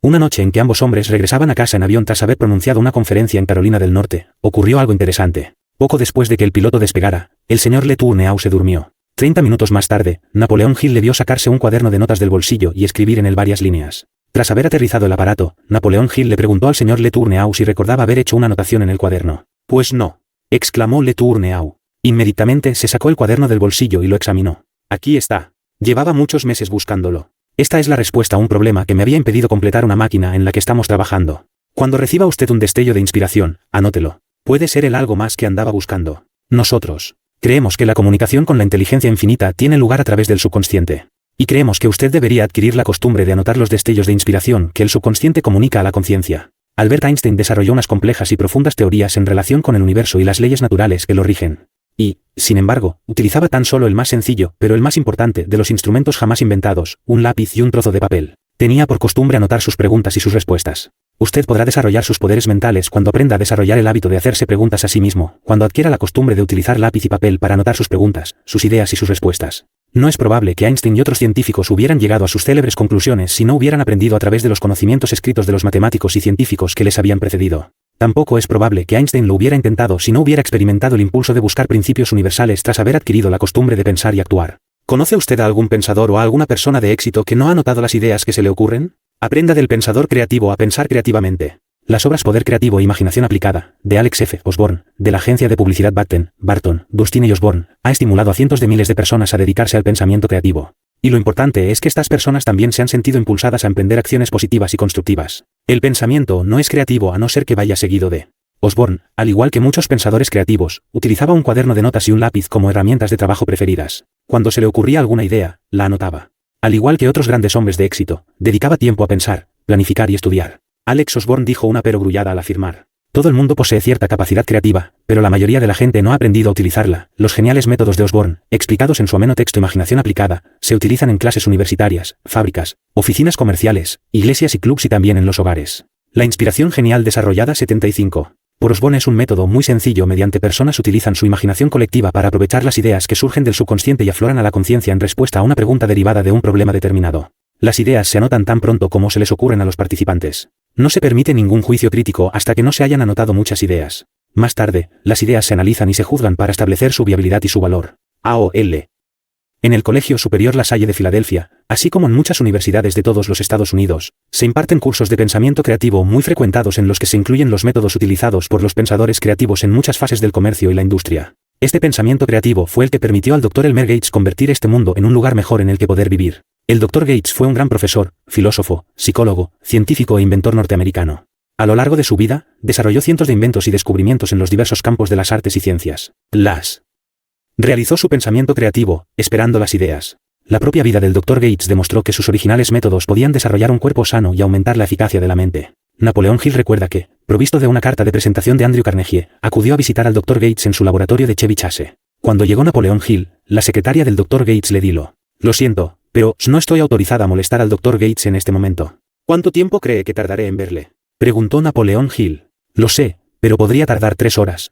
Una noche en que ambos hombres regresaban a casa en avión tras haber pronunciado una conferencia en Carolina del Norte, ocurrió algo interesante. Poco después de que el piloto despegara, el señor Le Tourneau se durmió. 30 minutos más tarde, Napoleón Hill le vio sacarse un cuaderno de notas del bolsillo y escribir en él varias líneas. Tras haber aterrizado el aparato, Napoleón Hill le preguntó al señor Le Tourneau si recordaba haber hecho una anotación en el cuaderno. Pues no, exclamó Le Tourneau. Inmediatamente se sacó el cuaderno del bolsillo y lo examinó. Aquí está. Llevaba muchos meses buscándolo. Esta es la respuesta a un problema que me había impedido completar una máquina en la que estamos trabajando. Cuando reciba usted un destello de inspiración, anótelo. Puede ser el algo más que andaba buscando. Nosotros creemos que la comunicación con la inteligencia infinita tiene lugar a través del subconsciente. Y creemos que usted debería adquirir la costumbre de anotar los destellos de inspiración que el subconsciente comunica a la conciencia. Albert Einstein desarrolló unas complejas y profundas teorías en relación con el universo y las leyes naturales que lo rigen. Y, sin embargo, utilizaba tan solo el más sencillo, pero el más importante, de los instrumentos jamás inventados, un lápiz y un trozo de papel. Tenía por costumbre anotar sus preguntas y sus respuestas. Usted podrá desarrollar sus poderes mentales cuando aprenda a desarrollar el hábito de hacerse preguntas a sí mismo, cuando adquiera la costumbre de utilizar lápiz y papel para anotar sus preguntas, sus ideas y sus respuestas. No es probable que Einstein y otros científicos hubieran llegado a sus célebres conclusiones si no hubieran aprendido a través de los conocimientos escritos de los matemáticos y científicos que les habían precedido. Tampoco es probable que Einstein lo hubiera intentado si no hubiera experimentado el impulso de buscar principios universales tras haber adquirido la costumbre de pensar y actuar. ¿Conoce usted a algún pensador o a alguna persona de éxito que no ha notado las ideas que se le ocurren? Aprenda del pensador creativo a pensar creativamente. Las obras Poder Creativo e Imaginación Aplicada, de Alex F. Osborne, de la agencia de publicidad Barton, Dustin y Osborne, ha estimulado a cientos de miles de personas a dedicarse al pensamiento creativo. Y lo importante es que estas personas también se han sentido impulsadas a emprender acciones positivas y constructivas. El pensamiento no es creativo a no ser que vaya seguido de. Osborne, al igual que muchos pensadores creativos, utilizaba un cuaderno de notas y un lápiz como herramientas de trabajo preferidas. Cuando se le ocurría alguna idea, la anotaba. Al igual que otros grandes hombres de éxito, dedicaba tiempo a pensar, planificar y estudiar. Alex Osborne dijo una perogrullada al afirmar: todo el mundo posee cierta capacidad creativa, pero la mayoría de la gente no ha aprendido a utilizarla. Los geniales métodos de Osborne, explicados en su ameno texto Imaginación Aplicada, se utilizan en clases universitarias, fábricas, oficinas comerciales, iglesias y clubs y también en los hogares. La inspiración genial desarrollada 75. Por Osborne es un método muy sencillo mediante personas utilizan su imaginación colectiva para aprovechar las ideas que surgen del subconsciente y afloran a la conciencia en respuesta a una pregunta derivada de un problema determinado. Las ideas se anotan tan pronto como se les ocurren a los participantes. No se permite ningún juicio crítico hasta que no se hayan anotado muchas ideas. Más tarde, las ideas se analizan y se juzgan para establecer su viabilidad y su valor. AOL. En el Colegio Superior La Salle de Filadelfia, así como en muchas universidades de todos los Estados Unidos, se imparten cursos de pensamiento creativo muy frecuentados en los que se incluyen los métodos utilizados por los pensadores creativos en muchas fases del comercio y la industria. Este pensamiento creativo fue el que permitió al Dr. Elmer Gates convertir este mundo en un lugar mejor en el que poder vivir. El Dr. Gates fue un gran profesor, filósofo, psicólogo, científico e inventor norteamericano. A lo largo de su vida, desarrolló cientos de inventos y descubrimientos en los diversos campos de las artes y ciencias. Realizó su pensamiento creativo, esperando las ideas. La propia vida del Dr. Gates demostró que sus originales métodos podían desarrollar un cuerpo sano y aumentar la eficacia de la mente. Napoleón Hill recuerda que, provisto de una carta de presentación de Andrew Carnegie, acudió a visitar al Dr. Gates en su laboratorio de Chevy Chase. Cuando llegó Napoleón Hill, la secretaria del Dr. Gates le dijo: lo siento, pero no estoy autorizada a molestar al Dr. Gates en este momento. ¿Cuánto tiempo cree que tardaré en verle?, preguntó Napoleón Hill. Lo sé, pero podría tardar 3 horas,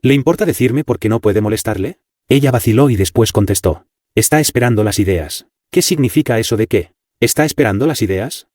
¿Le importa decirme por qué no puede molestarle? Ella vaciló y después contestó: está esperando las ideas. ¿Qué significa eso de qué? ¿Está esperando las ideas?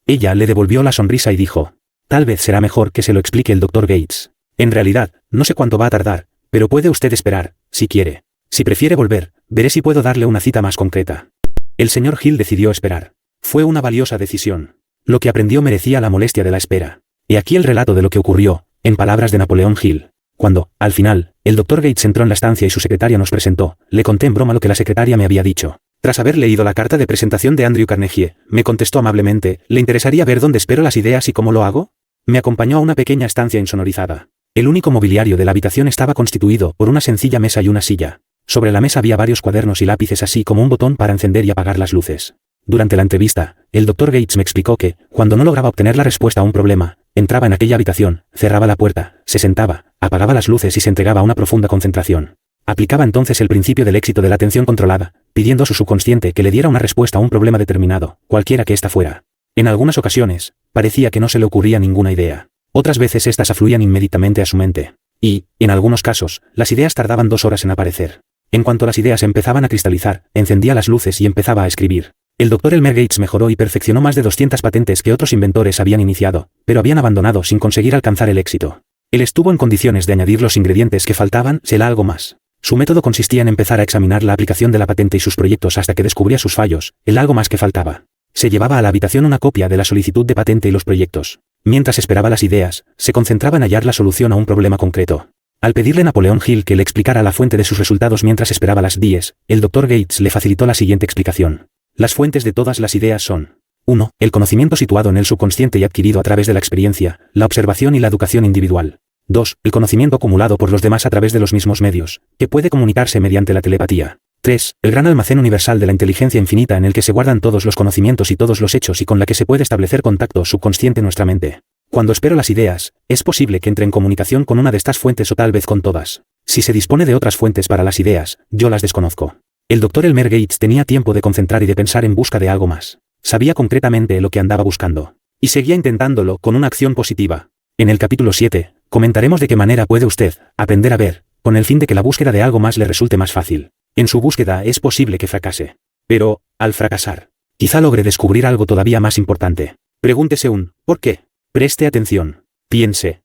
Ella le devolvió la sonrisa y dijo: tal vez será mejor que se lo explique el Dr. Gates. En realidad, no sé cuánto va a tardar, pero puede usted esperar, si quiere. Si prefiere volver, veré si puedo darle una cita más concreta. El señor Hill decidió esperar. Fue una valiosa decisión. Lo que aprendió merecía la molestia de la espera. Y aquí el relato de lo que ocurrió, en palabras de Napoleón Hill. Cuando, al final, el Dr. Gates entró en la estancia y su secretaria nos presentó, le conté en broma lo que la secretaria me había dicho. Tras haber leído la carta de presentación de Andrew Carnegie, me contestó amablemente: ¿le interesaría ver dónde espero las ideas y cómo lo hago? Me acompañó a una pequeña estancia insonorizada. El único mobiliario de la habitación estaba constituido por una sencilla mesa y una silla. Sobre la mesa había varios cuadernos y lápices así como un botón para encender y apagar las luces. Durante la entrevista, el Dr. Gates me explicó que, cuando no lograba obtener la respuesta a un problema, entraba en aquella habitación, cerraba la puerta, se sentaba, apagaba las luces y se entregaba a una profunda concentración. Aplicaba entonces el principio del éxito de la atención controlada, pidiendo a su subconsciente que le diera una respuesta a un problema determinado, cualquiera que ésta fuera. En algunas ocasiones, parecía que no se le ocurría ninguna idea. Otras veces éstas afluían inmediatamente a su mente. Y, en algunos casos, las ideas tardaban 2 horas en aparecer. En cuanto las ideas empezaban a cristalizar, encendía las luces y empezaba a escribir. El Dr. Elmer Gates mejoró y perfeccionó más de 200 patentes que otros inventores habían iniciado, pero habían abandonado sin conseguir alcanzar el éxito. Él estuvo en condiciones de añadir los ingredientes que faltaban, será algo más. Su método consistía en empezar a examinar la aplicación de la patente y sus proyectos hasta que descubría sus fallos, el algo más que faltaba. Se llevaba a la habitación una copia de la solicitud de patente y los proyectos. Mientras esperaba las ideas, se concentraba en hallar la solución a un problema concreto. Al pedirle a Napoleón Hill que le explicara la fuente de sus resultados mientras esperaba las IDEs, el Dr. Gates le facilitó la siguiente explicación. Las fuentes de todas las ideas son: 1. El conocimiento situado en el subconsciente y adquirido a través de la experiencia, la observación y la educación individual. 2. El conocimiento acumulado por los demás a través de los mismos medios, que puede comunicarse mediante la telepatía. 3. El gran almacén universal de la inteligencia infinita en el que se guardan todos los conocimientos y todos los hechos y con la que se puede establecer contacto subconsciente en nuestra mente. Cuando espero las ideas, es posible que entre en comunicación con una de estas fuentes o tal vez con todas. Si se dispone de otras fuentes para las ideas, yo las desconozco. El Dr. Elmer Gates tenía tiempo de concentrar y de pensar en busca de algo más. Sabía concretamente lo que andaba buscando. Y seguía intentándolo con una acción positiva. En el capítulo 7, comentaremos de qué manera puede usted aprender a ver, con el fin de que la búsqueda de algo más le resulte más fácil. En su búsqueda es posible que fracase. Pero, al fracasar, quizá logre descubrir algo todavía más importante. Pregúntese ¿por qué? Preste atención. Piense.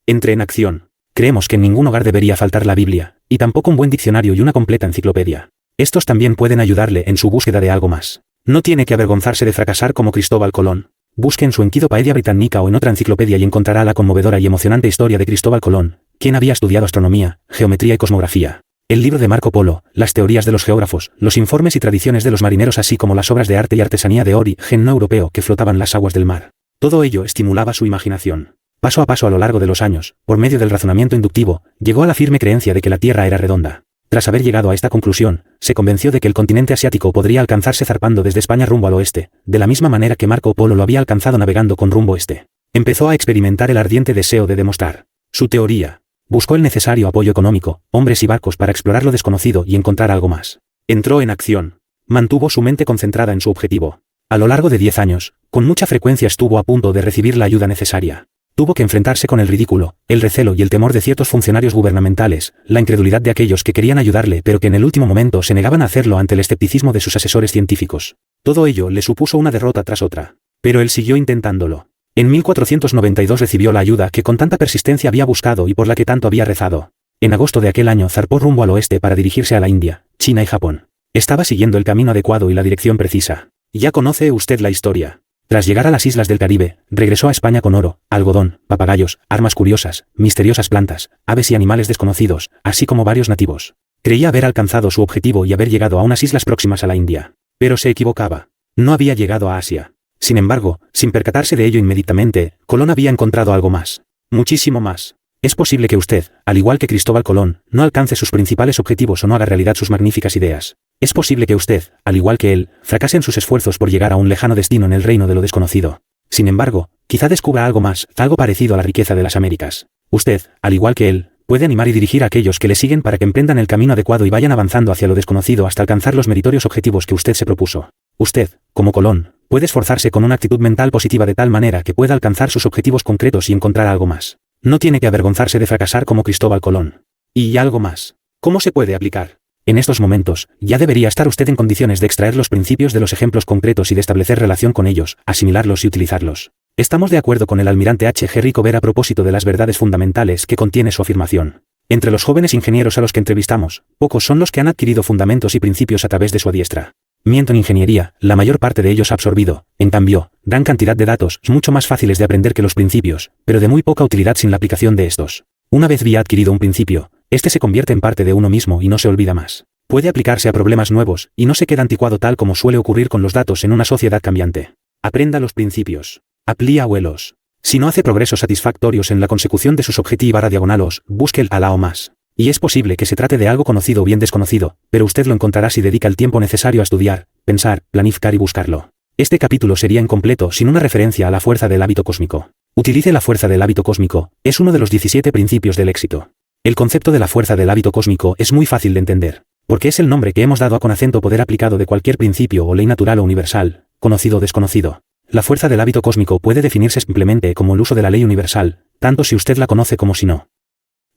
Entre en acción. Creemos que en ningún hogar debería faltar la Biblia, y tampoco un buen diccionario y una completa enciclopedia. Estos también pueden ayudarle en su búsqueda de algo más. No tiene que avergonzarse de fracasar como Cristóbal Colón. Busque en su Enciclopedia Britannica o en otra enciclopedia y encontrará la conmovedora y emocionante historia de Cristóbal Colón, quien había estudiado astronomía, geometría y cosmografía. El libro de Marco Polo, las teorías de los geógrafos, los informes y tradiciones de los marineros así como las obras de arte y artesanía de origen no europeo que flotaban las aguas del mar. Todo ello estimulaba su imaginación. Paso a paso a lo largo de los años, por medio del razonamiento inductivo, llegó a la firme creencia de que la Tierra era redonda. Tras haber llegado a esta conclusión, se convenció de que el continente asiático podría alcanzarse zarpando desde España rumbo al oeste, de la misma manera que Marco Polo lo había alcanzado navegando con rumbo este. Empezó a experimentar el ardiente deseo de demostrar su teoría. Buscó el necesario apoyo económico, hombres y barcos para explorar lo desconocido y encontrar algo más. Entró en acción. Mantuvo su mente concentrada en su objetivo. A lo largo de 10 años, con mucha frecuencia estuvo a punto de recibir la ayuda necesaria. Tuvo que enfrentarse con el ridículo, el recelo y el temor de ciertos funcionarios gubernamentales, la incredulidad de aquellos que querían ayudarle pero que en el último momento se negaban a hacerlo ante el escepticismo de sus asesores científicos. Todo ello le supuso una derrota tras otra. Pero él siguió intentándolo. En 1492 recibió la ayuda que con tanta persistencia había buscado y por la que tanto había rezado. En agosto de aquel año zarpó rumbo al oeste para dirigirse a la India, China y Japón. Estaba siguiendo el camino adecuado y la dirección precisa. Ya conoce usted la historia. Tras llegar a las islas del Caribe, regresó a España con oro, algodón, papagayos, armas curiosas, misteriosas plantas, aves y animales desconocidos, así como varios nativos. Creía haber alcanzado su objetivo y haber llegado a unas islas próximas a la India. Pero se equivocaba. No había llegado a Asia. Sin embargo, sin percatarse de ello inmediatamente, Colón había encontrado algo más. Muchísimo más. Es posible que usted, al igual que Cristóbal Colón, no alcance sus principales objetivos o no haga realidad sus magníficas ideas. Es posible que usted, al igual que él, fracase en sus esfuerzos por llegar a un lejano destino en el reino de lo desconocido. Sin embargo, quizá descubra algo más, algo parecido a la riqueza de las Américas. Usted, al igual que él, puede animar y dirigir a aquellos que le siguen para que emprendan el camino adecuado y vayan avanzando hacia lo desconocido hasta alcanzar los meritorios objetivos que usted se propuso. Usted, como Colón, puede esforzarse con una actitud mental positiva de tal manera que pueda alcanzar sus objetivos concretos y encontrar algo más. No tiene que avergonzarse de fracasar como Cristóbal Colón. Y algo más. ¿Cómo se puede aplicar? En estos momentos, ya debería estar usted en condiciones de extraer los principios de los ejemplos concretos y de establecer relación con ellos, asimilarlos y utilizarlos. Estamos de acuerdo con el almirante H. G. Rickover a propósito de las verdades fundamentales que contiene su afirmación. Entre los jóvenes ingenieros a los que entrevistamos, pocos son los que han adquirido fundamentos y principios a través de su diestra. Miento en ingeniería, la mayor parte de ellos ha absorbido, en cambio, gran cantidad de datos mucho más fáciles de aprender que los principios, pero de muy poca utilidad sin la aplicación de estos. Una vez había adquirido un principio, este se convierte en parte de uno mismo y no se olvida más. Puede aplicarse a problemas nuevos y no se queda anticuado tal como suele ocurrir con los datos en una sociedad cambiante. Aprenda los principios. Aplía vuelos. Si no hace progresos satisfactorios en la consecución de sus objetivos busque el ala o más. Y es posible que se trate de algo conocido o bien desconocido, pero usted lo encontrará si dedica el tiempo necesario a estudiar, pensar, planificar y buscarlo. Este capítulo sería incompleto sin una referencia a la fuerza del hábito cósmico. Utilice la fuerza del hábito cósmico, es uno de los 17 principios del éxito. El concepto de la fuerza del hábito cósmico es muy fácil de entender, porque es el nombre que hemos dado a con acento poder aplicado de cualquier principio o ley natural o universal, conocido o desconocido. La fuerza del hábito cósmico puede definirse simplemente como el uso de la ley universal, tanto si usted la conoce como si no.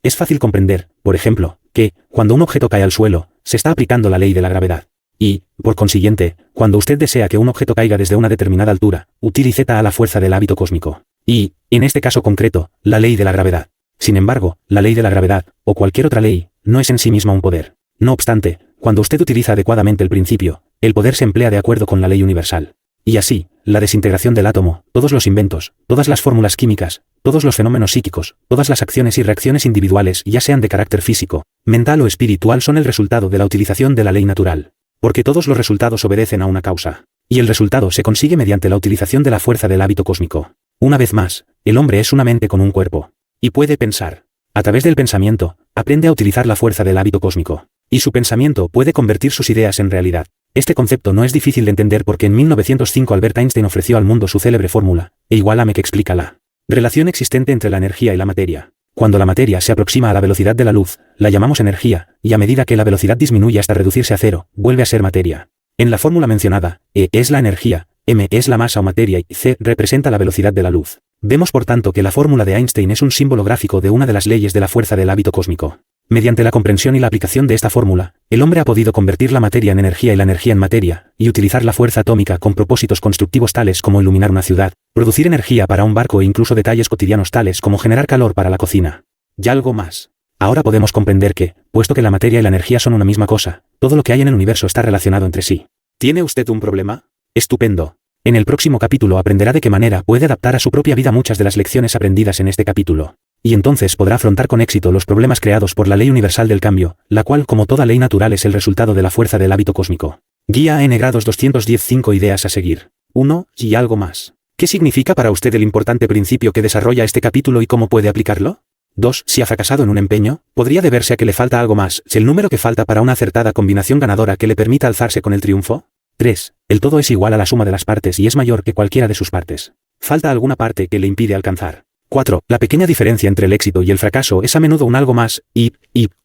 Es fácil comprender, por ejemplo, que, cuando un objeto cae al suelo, se está aplicando la ley de la gravedad. Y, por consiguiente, cuando usted desea que un objeto caiga desde una determinada altura, utilice la fuerza del hábito cósmico. Y, en este caso concreto, la ley de la gravedad. Sin embargo, la ley de la gravedad, o cualquier otra ley, no es en sí misma un poder. No obstante, cuando usted utiliza adecuadamente el principio, el poder se emplea de acuerdo con la ley universal. Y así, la desintegración del átomo, todos los inventos, todas las fórmulas químicas, todos los fenómenos psíquicos, todas las acciones y reacciones individuales, ya sean de carácter físico, mental o espiritual, son el resultado de la utilización de la ley natural. Porque todos los resultados obedecen a una causa. Y el resultado se consigue mediante la utilización de la fuerza del hábito cósmico. Una vez más, el hombre es una mente con un cuerpo. Y puede pensar. A través del pensamiento, aprende a utilizar la fuerza del hábito cósmico. Y su pensamiento puede convertir sus ideas en realidad. Este concepto no es difícil de entender porque en 1905 Albert Einstein ofreció al mundo su célebre fórmula, E=mc que explica la relación existente entre la energía y la materia. Cuando la materia se aproxima a la velocidad de la luz, la llamamos energía, y a medida que la velocidad disminuye hasta reducirse a cero, vuelve a ser materia. En la fórmula mencionada, E es la energía, m es la masa o materia y c representa la velocidad de la luz. Vemos por tanto que la fórmula de Einstein es un símbolo gráfico de una de las leyes de la fuerza del hábito cósmico. Mediante la comprensión y la aplicación de esta fórmula, el hombre ha podido convertir la materia en energía y la energía en materia, y utilizar la fuerza atómica con propósitos constructivos tales como iluminar una ciudad, producir energía para un barco e incluso detalles cotidianos tales como generar calor para la cocina. Y algo más. Ahora podemos comprender que, puesto que la materia y la energía son una misma cosa, todo lo que hay en el universo está relacionado entre sí. ¿Tiene usted un problema? Estupendo. En el próximo capítulo aprenderá de qué manera puede adaptar a su propia vida muchas de las lecciones aprendidas en este capítulo. Y entonces podrá afrontar con éxito los problemas creados por la ley universal del cambio, la cual como toda ley natural es el resultado de la fuerza del hábito cósmico. Guía N grados 210 5 ideas a seguir. 1. Y algo más. ¿Qué significa para usted el importante principio que desarrolla este capítulo y cómo puede aplicarlo? 2. Si ha fracasado en un empeño, podría deberse a que le falta algo más, si el número que falta para una acertada combinación ganadora que le permita alzarse con el triunfo. 3. El todo es igual a la suma de las partes y es mayor que cualquiera de sus partes. Falta alguna parte que le impide alcanzar. 4. La pequeña diferencia entre el éxito y el fracaso es a menudo un algo más,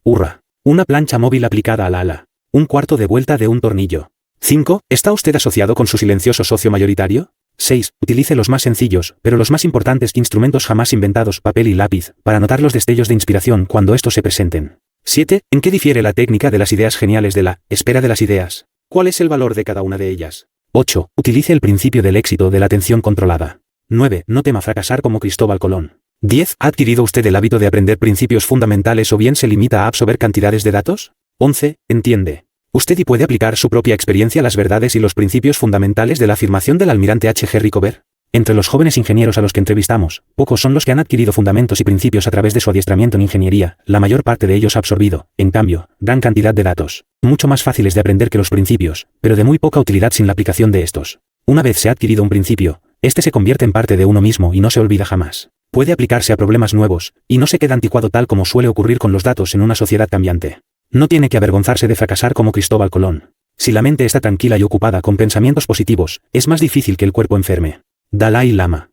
hurra. Una plancha móvil aplicada al ala. Un cuarto de vuelta de un tornillo. 5. ¿Está usted asociado con su silencioso socio mayoritario? 6. Utilice los más sencillos, pero los más importantes instrumentos jamás inventados, papel y lápiz, para anotar los destellos de inspiración cuando estos se presenten. 7. ¿En qué difiere la técnica de las ideas geniales de la espera de las ideas? ¿Cuál es el valor de cada una de ellas? 8. Utilice el principio del éxito de la atención controlada. 9. No tema fracasar como Cristóbal Colón. 10. ¿Ha adquirido usted el hábito de aprender principios fundamentales o bien se limita a absorber cantidades de datos? 11. Entiende usted y puede aplicar su propia experiencia a las verdades y los principios fundamentales de la afirmación del almirante H. G. Rickover. Entre los jóvenes ingenieros a los que entrevistamos, pocos son los que han adquirido fundamentos y principios a través de su adiestramiento en ingeniería, la mayor parte de ellos ha absorbido, en cambio, gran cantidad de datos, mucho más fáciles de aprender que los principios, pero de muy poca utilidad sin la aplicación de estos. Una vez se ha adquirido un principio, este se convierte en parte de uno mismo y no se olvida jamás. Puede aplicarse a problemas nuevos, y no se queda anticuado tal como suele ocurrir con los datos en una sociedad cambiante. No tiene que avergonzarse de fracasar como Cristóbal Colón. Si la mente está tranquila y ocupada con pensamientos positivos, es más difícil que el cuerpo enferme. Dalai Lama.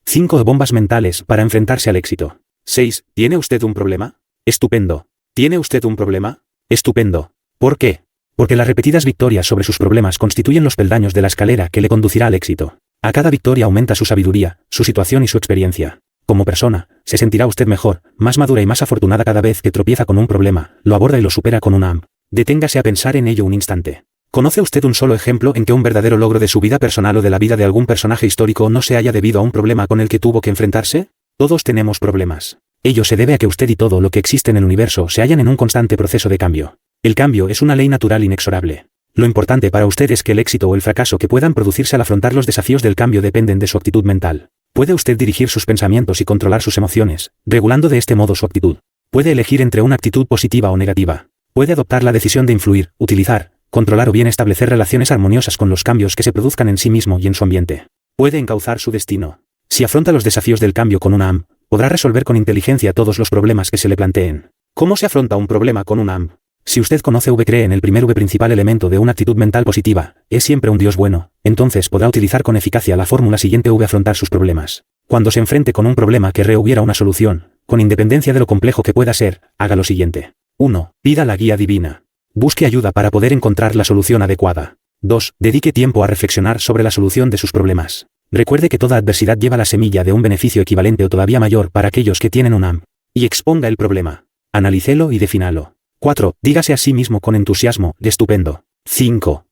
5 bombas mentales para enfrentarse al éxito. 6. ¿Tiene usted un problema? Estupendo. ¿Tiene usted un problema? Estupendo. ¿Por qué? Porque las repetidas victorias sobre sus problemas constituyen los peldaños de la escalera que le conducirá al éxito. A cada victoria aumenta su sabiduría, su situación y su experiencia. Como persona, se sentirá usted mejor, más madura y más afortunada cada vez que tropieza con un problema, lo aborda y lo supera con una AM. Deténgase a pensar en ello un instante. ¿Conoce usted un solo ejemplo en que un verdadero logro de su vida personal o de la vida de algún personaje histórico no se haya debido a un problema con el que tuvo que enfrentarse? Todos tenemos problemas. Ello se debe a que usted y todo lo que existe en el universo se hallan en un constante proceso de cambio. El cambio es una ley natural inexorable. Lo importante para usted es que el éxito o el fracaso que puedan producirse al afrontar los desafíos del cambio dependen de su actitud mental. Puede usted dirigir sus pensamientos y controlar sus emociones, regulando de este modo su actitud. Puede elegir entre una actitud positiva o negativa. Puede adoptar la decisión de influir, utilizar, controlar o bien establecer relaciones armoniosas con los cambios que se produzcan en sí mismo y en su ambiente. Puede encauzar su destino. Si afronta los desafíos del cambio con una AM, podrá resolver con inteligencia todos los problemas que se le planteen. ¿Cómo se afronta un problema con una AM? Si usted conoce V cree en el primer V principal elemento de una actitud mental positiva, es siempre un Dios bueno, entonces podrá utilizar con eficacia la fórmula siguiente V afrontar sus problemas. Cuando se enfrente con un problema que hubiera una solución, con independencia de lo complejo que pueda ser, haga lo siguiente. 1. Pida la guía divina. Busque ayuda para poder encontrar la solución adecuada. 2. Dedique tiempo a reflexionar sobre la solución de sus problemas. Recuerde que toda adversidad lleva la semilla de un beneficio equivalente o todavía mayor para aquellos que tienen un AM. Y exponga el problema. Analícelo y defínalo. 4. Dígase a sí mismo con entusiasmo, estupendo. 5.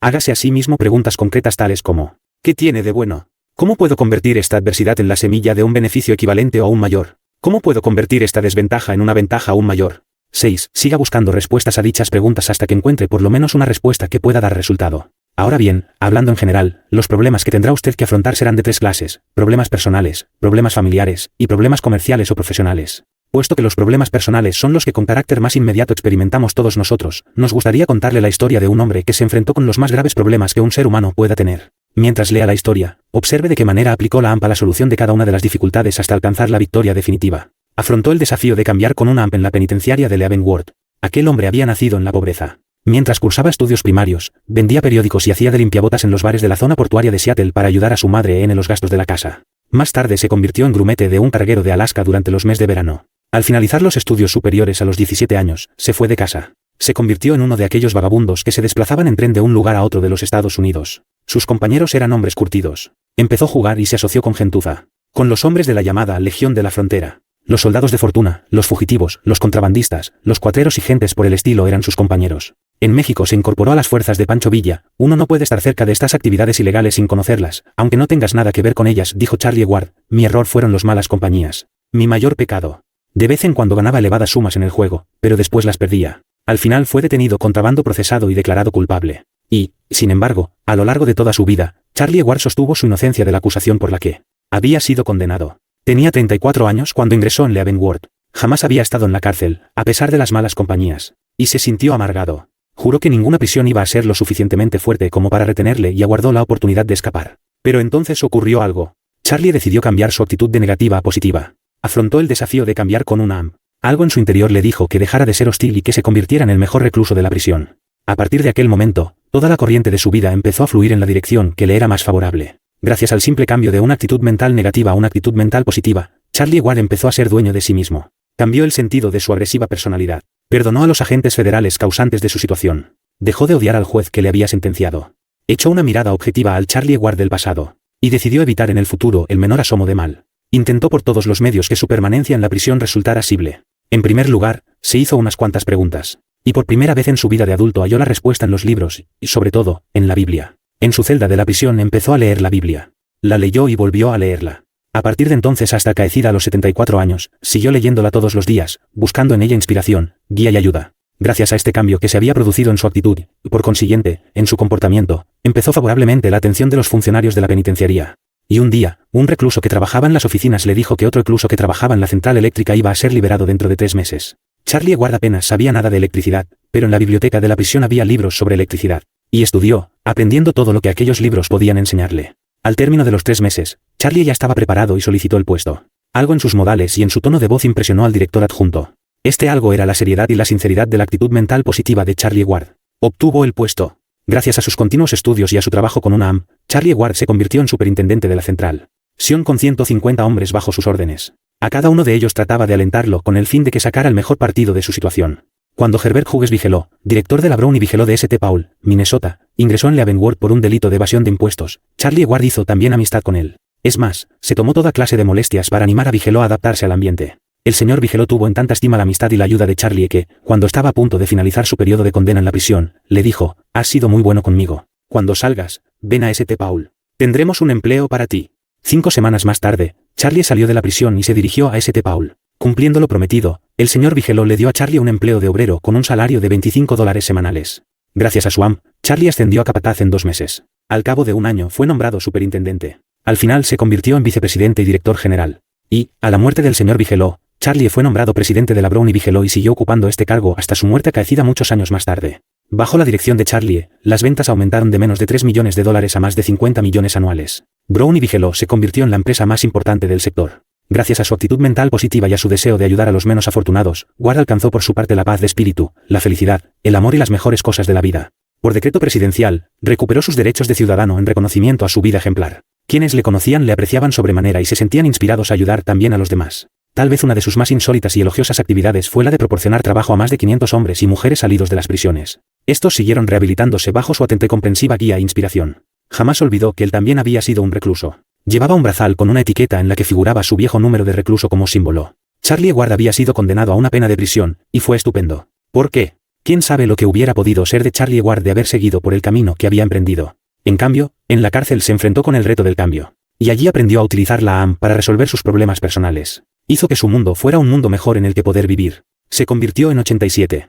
Hágase a sí mismo preguntas concretas tales como: ¿qué tiene de bueno? ¿Cómo puedo convertir esta adversidad en la semilla de un beneficio equivalente o aún mayor? ¿Cómo puedo convertir esta desventaja en una ventaja aún mayor? 6. Siga buscando respuestas a dichas preguntas hasta que encuentre por lo menos una respuesta que pueda dar resultado. Ahora bien, hablando en general, los problemas que tendrá usted que afrontar serán de 3 clases: problemas personales, problemas familiares, y problemas comerciales o profesionales. Puesto que los problemas personales son los que con carácter más inmediato experimentamos todos nosotros, nos gustaría contarle la historia de un hombre que se enfrentó con los más graves problemas que un ser humano pueda tener. Mientras lea la historia, observe de qué manera aplicó la AMP a la solución de cada una de las dificultades hasta alcanzar la victoria definitiva. Afrontó el desafío de cambiar con una AMP en la penitenciaria de Leavenworth. Aquel hombre había nacido en la pobreza. Mientras cursaba estudios primarios, vendía periódicos y hacía de limpiabotas en los bares de la zona portuaria de Seattle para ayudar a su madre en los gastos de la casa. Más tarde se convirtió en grumete de un carguero de Alaska durante los meses de verano. Al finalizar los estudios superiores a los 17 años, se fue de casa. Se convirtió en uno de aquellos vagabundos que se desplazaban en tren de un lugar a otro de los Estados Unidos. Sus compañeros eran hombres curtidos. Empezó a jugar y se asoció con gentuza. Con los hombres de la llamada Legión de la Frontera. Los soldados de fortuna, los fugitivos, los contrabandistas, los cuatreros y gentes por el estilo eran sus compañeros. En México se incorporó a las fuerzas de Pancho Villa. Uno no puede estar cerca de estas actividades ilegales sin conocerlas, aunque no tengas nada que ver con ellas, dijo Charlie Ward. Mi error fueron las malas compañías. Mi mayor pecado. De vez en cuando ganaba elevadas sumas en el juego, pero después las perdía. Al final fue detenido, contrabando procesado y declarado culpable. Y, sin embargo, a lo largo de toda su vida, Charlie Ward sostuvo su inocencia de la acusación por la que había sido condenado. Tenía 34 años cuando ingresó en Leavenworth. Jamás había estado en la cárcel, a pesar de las malas compañías. Y se sintió amargado. Juró que ninguna prisión iba a ser lo suficientemente fuerte como para retenerle y aguardó la oportunidad de escapar. Pero entonces ocurrió algo. Charlie decidió cambiar su actitud de negativa a positiva. Afrontó el desafío de cambiar con una AM. Algo en su interior le dijo que dejara de ser hostil y que se convirtiera en el mejor recluso de la prisión. A partir de aquel momento, toda la corriente de su vida empezó a fluir en la dirección que le era más favorable. Gracias al simple cambio de una actitud mental negativa a una actitud mental positiva, Charlie Ward empezó a ser dueño de sí mismo. Cambió el sentido de su agresiva personalidad. Perdonó a los agentes federales causantes de su situación. Dejó de odiar al juez que le había sentenciado. Echó una mirada objetiva al Charlie Ward del pasado. Y decidió evitar en el futuro el menor asomo de mal. Intentó por todos los medios que su permanencia en la prisión resultara asible. En primer lugar, se hizo unas cuantas preguntas. Y por primera vez en su vida de adulto halló la respuesta en los libros, y sobre todo, en la Biblia. En su celda de la prisión empezó a leer la Biblia. La leyó y volvió a leerla. A partir de entonces hasta acaecida a los 74 años, siguió leyéndola todos los días, buscando en ella inspiración, guía y ayuda. Gracias a este cambio que se había producido en su actitud, y por consiguiente, en su comportamiento, empezó favorablemente la atención de los funcionarios de la penitenciaría. Y un día, un recluso que trabajaba en las oficinas le dijo que otro recluso que trabajaba en la central eléctrica iba a ser liberado dentro de 3 meses. Charlie Ward apenas sabía nada de electricidad, pero en la biblioteca de la prisión había libros sobre electricidad. Y estudió, aprendiendo todo lo que aquellos libros podían enseñarle. Al término de los 3 meses, Charlie ya estaba preparado y solicitó el puesto. Algo en sus modales y en su tono de voz impresionó al director adjunto. Este algo era la seriedad y la sinceridad de la actitud mental positiva de Charlie Ward. Obtuvo el puesto. Gracias a sus continuos estudios y a su trabajo con una AM, Charlie Ward se convirtió en superintendente de la central. Sion con 150 hombres bajo sus órdenes. A cada uno de ellos trataba de alentarlo con el fin de que sacara el mejor partido de su situación. Cuando Herbert Hughes Bigelow, director de la Brown y Bigelow de St. Paul, Minnesota, ingresó en Leavenworth por un delito de evasión de impuestos, Charlie Ward hizo también amistad con él. Es más, se tomó toda clase de molestias para animar a Bigelow a adaptarse al ambiente. El señor Bigelow tuvo en tanta estima la amistad y la ayuda de Charlie que, cuando estaba a punto de finalizar su periodo de condena en la prisión, le dijo: «Has sido muy bueno conmigo. Cuando salgas, ven a St. Paul. Tendremos un empleo para ti». 5 semanas más tarde, Charlie salió de la prisión y se dirigió a St. Paul. Cumpliendo lo prometido, el señor Bigelow le dio a Charlie un empleo de obrero con un salario de $25 semanales. Gracias a su AM, Charlie ascendió a capataz en 2 meses. Al cabo de un año fue nombrado superintendente. Al final se convirtió en vicepresidente y director general. Y, a la muerte del señor Bigelow, Charlie fue nombrado presidente de la Brown y Bigelow y siguió ocupando este cargo hasta su muerte acaecida muchos años más tarde. Bajo la dirección de Charlie, las ventas aumentaron de menos de $3 millones a más de 50 millones anuales. Brown y Bigelow se convirtió en la empresa más importante del sector. Gracias a su actitud mental positiva y a su deseo de ayudar a los menos afortunados, Ward alcanzó por su parte la paz de espíritu, la felicidad, el amor y las mejores cosas de la vida. Por decreto presidencial, recuperó sus derechos de ciudadano en reconocimiento a su vida ejemplar. Quienes le conocían le apreciaban sobremanera y se sentían inspirados a ayudar también a los demás. Tal vez una de sus más insólitas y elogiosas actividades fue la de proporcionar trabajo a más de 500 hombres y mujeres salidos de las prisiones. Estos siguieron rehabilitándose bajo su atenta y comprensiva guía e inspiración. Jamás olvidó que él también había sido un recluso. Llevaba un brazal con una etiqueta en la que figuraba su viejo número de recluso como símbolo. Charlie Ward había sido condenado a una pena de prisión, y fue estupendo. ¿Por qué? ¿Quién sabe lo que hubiera podido ser de Charlie Ward de haber seguido por el camino que había emprendido? En cambio, en la cárcel se enfrentó con el reto del cambio. Y allí aprendió a utilizar la AM para resolver sus problemas personales. Hizo que su mundo fuera un mundo mejor en el que poder vivir. Se convirtió en 87.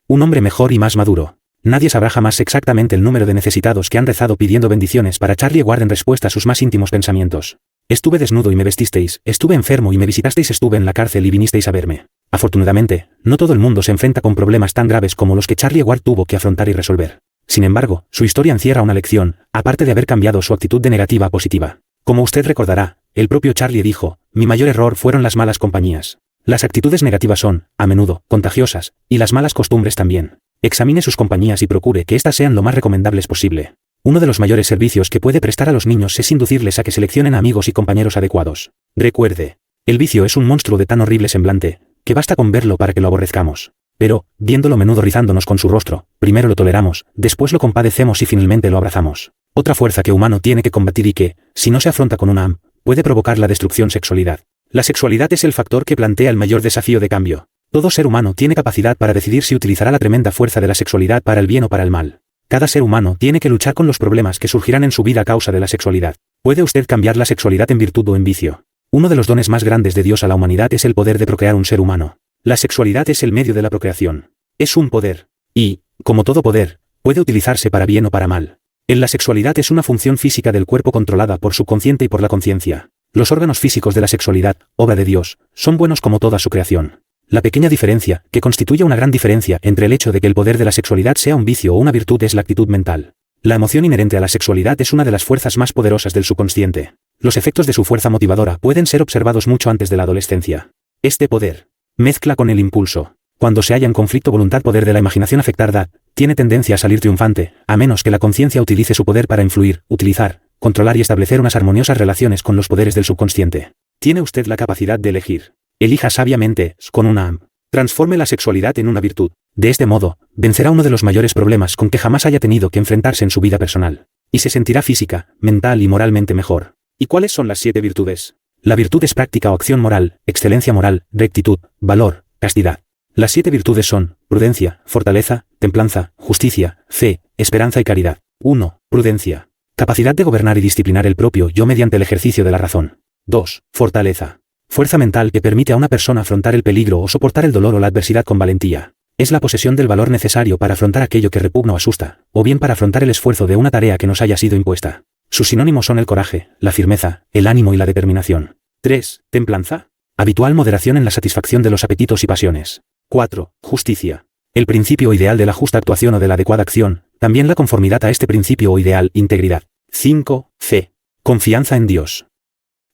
Un hombre mejor y más maduro. Nadie sabrá jamás exactamente el número de necesitados que han rezado pidiendo bendiciones para Charlie Ward en respuesta a sus más íntimos pensamientos. Estuve desnudo y me vestisteis, estuve enfermo y me visitasteis, estuve en la cárcel y vinisteis a verme. Afortunadamente, no todo el mundo se enfrenta con problemas tan graves como los que Charlie Ward tuvo que afrontar y resolver. Sin embargo, su historia encierra una lección, aparte de haber cambiado su actitud de negativa a positiva. Como usted recordará, el propio Charlie dijo: «Mi mayor error fueron las malas compañías». Las actitudes negativas son, a menudo, contagiosas, y las malas costumbres también. Examine sus compañías y procure que éstas sean lo más recomendables posible. Uno de los mayores servicios que puede prestar a los niños es inducirles a que seleccionen amigos y compañeros adecuados. Recuerde, el vicio es un monstruo de tan horrible semblante, que basta con verlo para que lo aborrezcamos. Pero, viéndolo a menudo rizándonos con su rostro, primero lo toleramos, después lo compadecemos y finalmente lo abrazamos. Otra fuerza que humano tiene que combatir y que, si no se afronta con una AM, puede provocar la destrucción sexualidad. La sexualidad es el factor que plantea el mayor desafío de cambio. Todo ser humano tiene capacidad para decidir si utilizará la tremenda fuerza de la sexualidad para el bien o para el mal. Cada ser humano tiene que luchar con los problemas que surgirán en su vida a causa de la sexualidad. ¿Puede usted cambiar la sexualidad en virtud o en vicio? Uno de los dones más grandes de Dios a la humanidad es el poder de procrear un ser humano. La sexualidad es el medio de la procreación. Es un poder. Y, como todo poder, puede utilizarse para bien o para mal. En la sexualidad es una función física del cuerpo controlada por su consciente y por la conciencia. Los órganos físicos de la sexualidad, obra de Dios, son buenos como toda su creación. La pequeña diferencia, que constituye una gran diferencia entre el hecho de que el poder de la sexualidad sea un vicio o una virtud es la actitud mental. La emoción inherente a la sexualidad es una de las fuerzas más poderosas del subconsciente. Los efectos de su fuerza motivadora pueden ser observados mucho antes de la adolescencia. Este poder, mezcla con el impulso. Cuando se halla en conflicto voluntad-poder de la imaginación afectada, tiene tendencia a salir triunfante, a menos que la conciencia utilice su poder para influir, utilizar, controlar y establecer unas armoniosas relaciones con los poderes del subconsciente. Tiene usted la capacidad de elegir. Elija sabiamente, con una AM. Transforme la sexualidad en una virtud. De este modo, vencerá uno de los mayores problemas con que jamás haya tenido que enfrentarse en su vida personal. Y se sentirá física, mental y moralmente mejor. ¿Y cuáles son las 7 virtudes? La virtud es práctica o acción moral, excelencia moral, rectitud, valor, castidad. Las 7 virtudes son, prudencia, fortaleza, templanza, justicia, fe, esperanza y caridad. 1. Prudencia. Capacidad de gobernar y disciplinar el propio yo mediante el ejercicio de la razón. 2. Fortaleza. Fuerza mental que permite a una persona afrontar el peligro o soportar el dolor o la adversidad con valentía. Es la posesión del valor necesario para afrontar aquello que repugna o asusta, o bien para afrontar el esfuerzo de una tarea que nos haya sido impuesta. Sus sinónimos son el coraje, la firmeza, el ánimo y la determinación. 3. Templanza. Habitual moderación en la satisfacción de los apetitos y pasiones. 4. Justicia. El principio ideal de la justa actuación o de la adecuada acción, también la conformidad a este principio o ideal, integridad. 5. Fe. Confianza en Dios.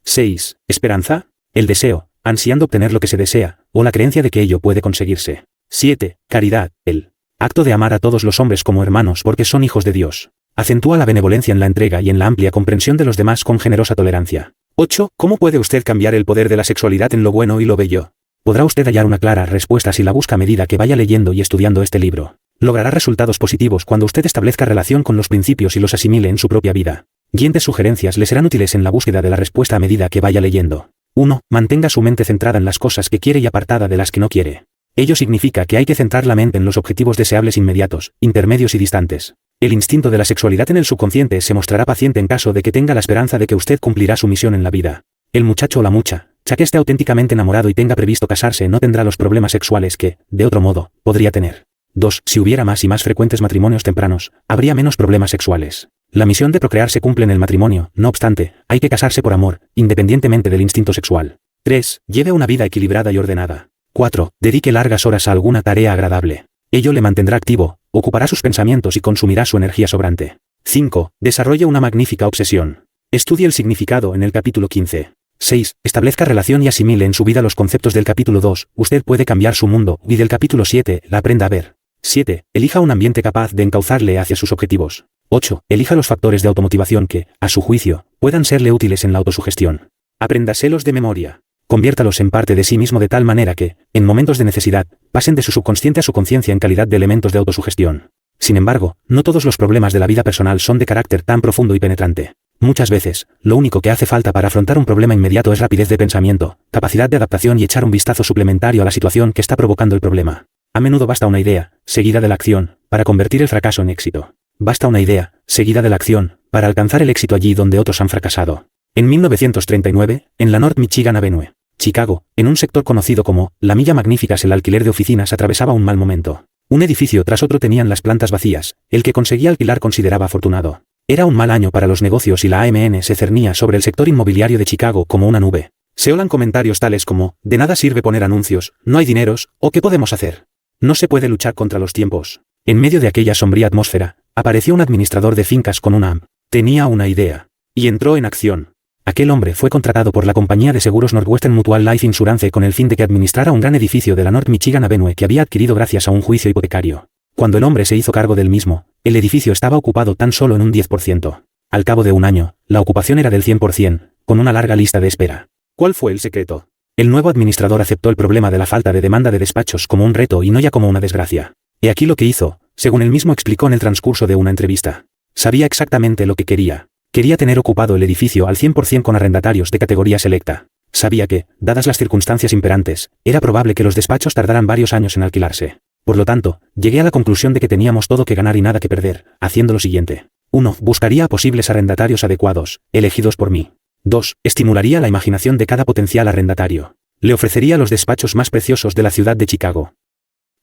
6. Esperanza. El deseo, ansiando obtener lo que se desea, o la creencia de que ello puede conseguirse. 7. Caridad. El acto de amar a todos los hombres como hermanos porque son hijos de Dios. Acentúa la benevolencia en la entrega y en la amplia comprensión de los demás con generosa tolerancia. 8. ¿Cómo puede usted cambiar el poder de la sexualidad en lo bueno y lo bello? Podrá usted hallar una clara respuesta si la busca a medida que vaya leyendo y estudiando este libro. Logrará resultados positivos cuando usted establezca relación con los principios y los asimile en su propia vida. Guientes sugerencias le serán útiles en la búsqueda de la respuesta a medida que vaya leyendo. 1. Mantenga su mente centrada en las cosas que quiere y apartada de las que no quiere. Ello significa que hay que centrar la mente en los objetivos deseables inmediatos, intermedios y distantes. El instinto de la sexualidad en el subconsciente se mostrará paciente en caso de que tenga la esperanza de que usted cumplirá su misión en la vida. El muchacho o la muchacha que esté auténticamente enamorado y tenga previsto casarse no tendrá los problemas sexuales que, de otro modo, podría tener. 2. Si hubiera más y más frecuentes matrimonios tempranos, habría menos problemas sexuales. La misión de procrear se cumple en el matrimonio, no obstante, hay que casarse por amor, independientemente del instinto sexual. 3. Lleve una vida equilibrada y ordenada. 4. Dedique largas horas a alguna tarea agradable. Ello le mantendrá activo, ocupará sus pensamientos y consumirá su energía sobrante. 5. Desarrolle una magnífica obsesión. Estudie el significado en el capítulo 15. 6. Establezca relación y asimile en su vida los conceptos del capítulo 2, usted puede cambiar su mundo, y del capítulo 7, la aprenda a ver. 7. Elija un ambiente capaz de encauzarle hacia sus objetivos. 8. Elija los factores de automotivación que, a su juicio, puedan serle útiles en la autosugestión. Apréndaselos de memoria. Conviértalos en parte de sí mismo de tal manera que, en momentos de necesidad, pasen de su subconsciente a su conciencia en calidad de elementos de autosugestión. Sin embargo, no todos los problemas de la vida personal son de carácter tan profundo y penetrante. Muchas veces, lo único que hace falta para afrontar un problema inmediato es rapidez de pensamiento, capacidad de adaptación y echar un vistazo suplementario a la situación que está provocando el problema. A menudo basta una idea, seguida de la acción, para convertir el fracaso en éxito. Basta una idea, seguida de la acción, para alcanzar el éxito allí donde otros han fracasado. En 1939, en la North Michigan Avenue, Chicago, en un sector conocido como la Milla Magnífica, el alquiler de oficinas atravesaba un mal momento. Un edificio tras otro tenían las plantas vacías, el que conseguía alquilar consideraba afortunado. Era un mal año para los negocios y la AMN se cernía sobre el sector inmobiliario de Chicago como una nube. Se olan comentarios tales como, de nada sirve poner anuncios, no hay dineros, o ¿qué podemos hacer? No se puede luchar contra los tiempos. En medio de aquella sombría atmósfera, apareció un administrador de fincas con una AM. Tenía una idea. Y entró en acción. Aquel hombre fue contratado por la compañía de seguros Northwestern Mutual Life Insurance con el fin de que administrara un gran edificio de la North Michigan Avenue que había adquirido gracias a un juicio hipotecario. Cuando el hombre se hizo cargo del mismo, el edificio estaba ocupado tan solo en un 10%. Al cabo de un año, la ocupación era del 100%, con una larga lista de espera. ¿Cuál fue el secreto? El nuevo administrador aceptó el problema de la falta de demanda de despachos como un reto y no ya como una desgracia. He aquí lo que hizo, según él mismo explicó en el transcurso de una entrevista. Sabía exactamente lo que quería. Quería tener ocupado el edificio al 100% con arrendatarios de categoría selecta. Sabía que, dadas las circunstancias imperantes, era probable que los despachos tardaran varios años en alquilarse. Por lo tanto, llegué a la conclusión de que teníamos todo que ganar y nada que perder, haciendo lo siguiente. 1. Buscaría a posibles arrendatarios adecuados, elegidos por mí. 2. Estimularía la imaginación de cada potencial arrendatario. Le ofrecería los despachos más preciosos de la ciudad de Chicago.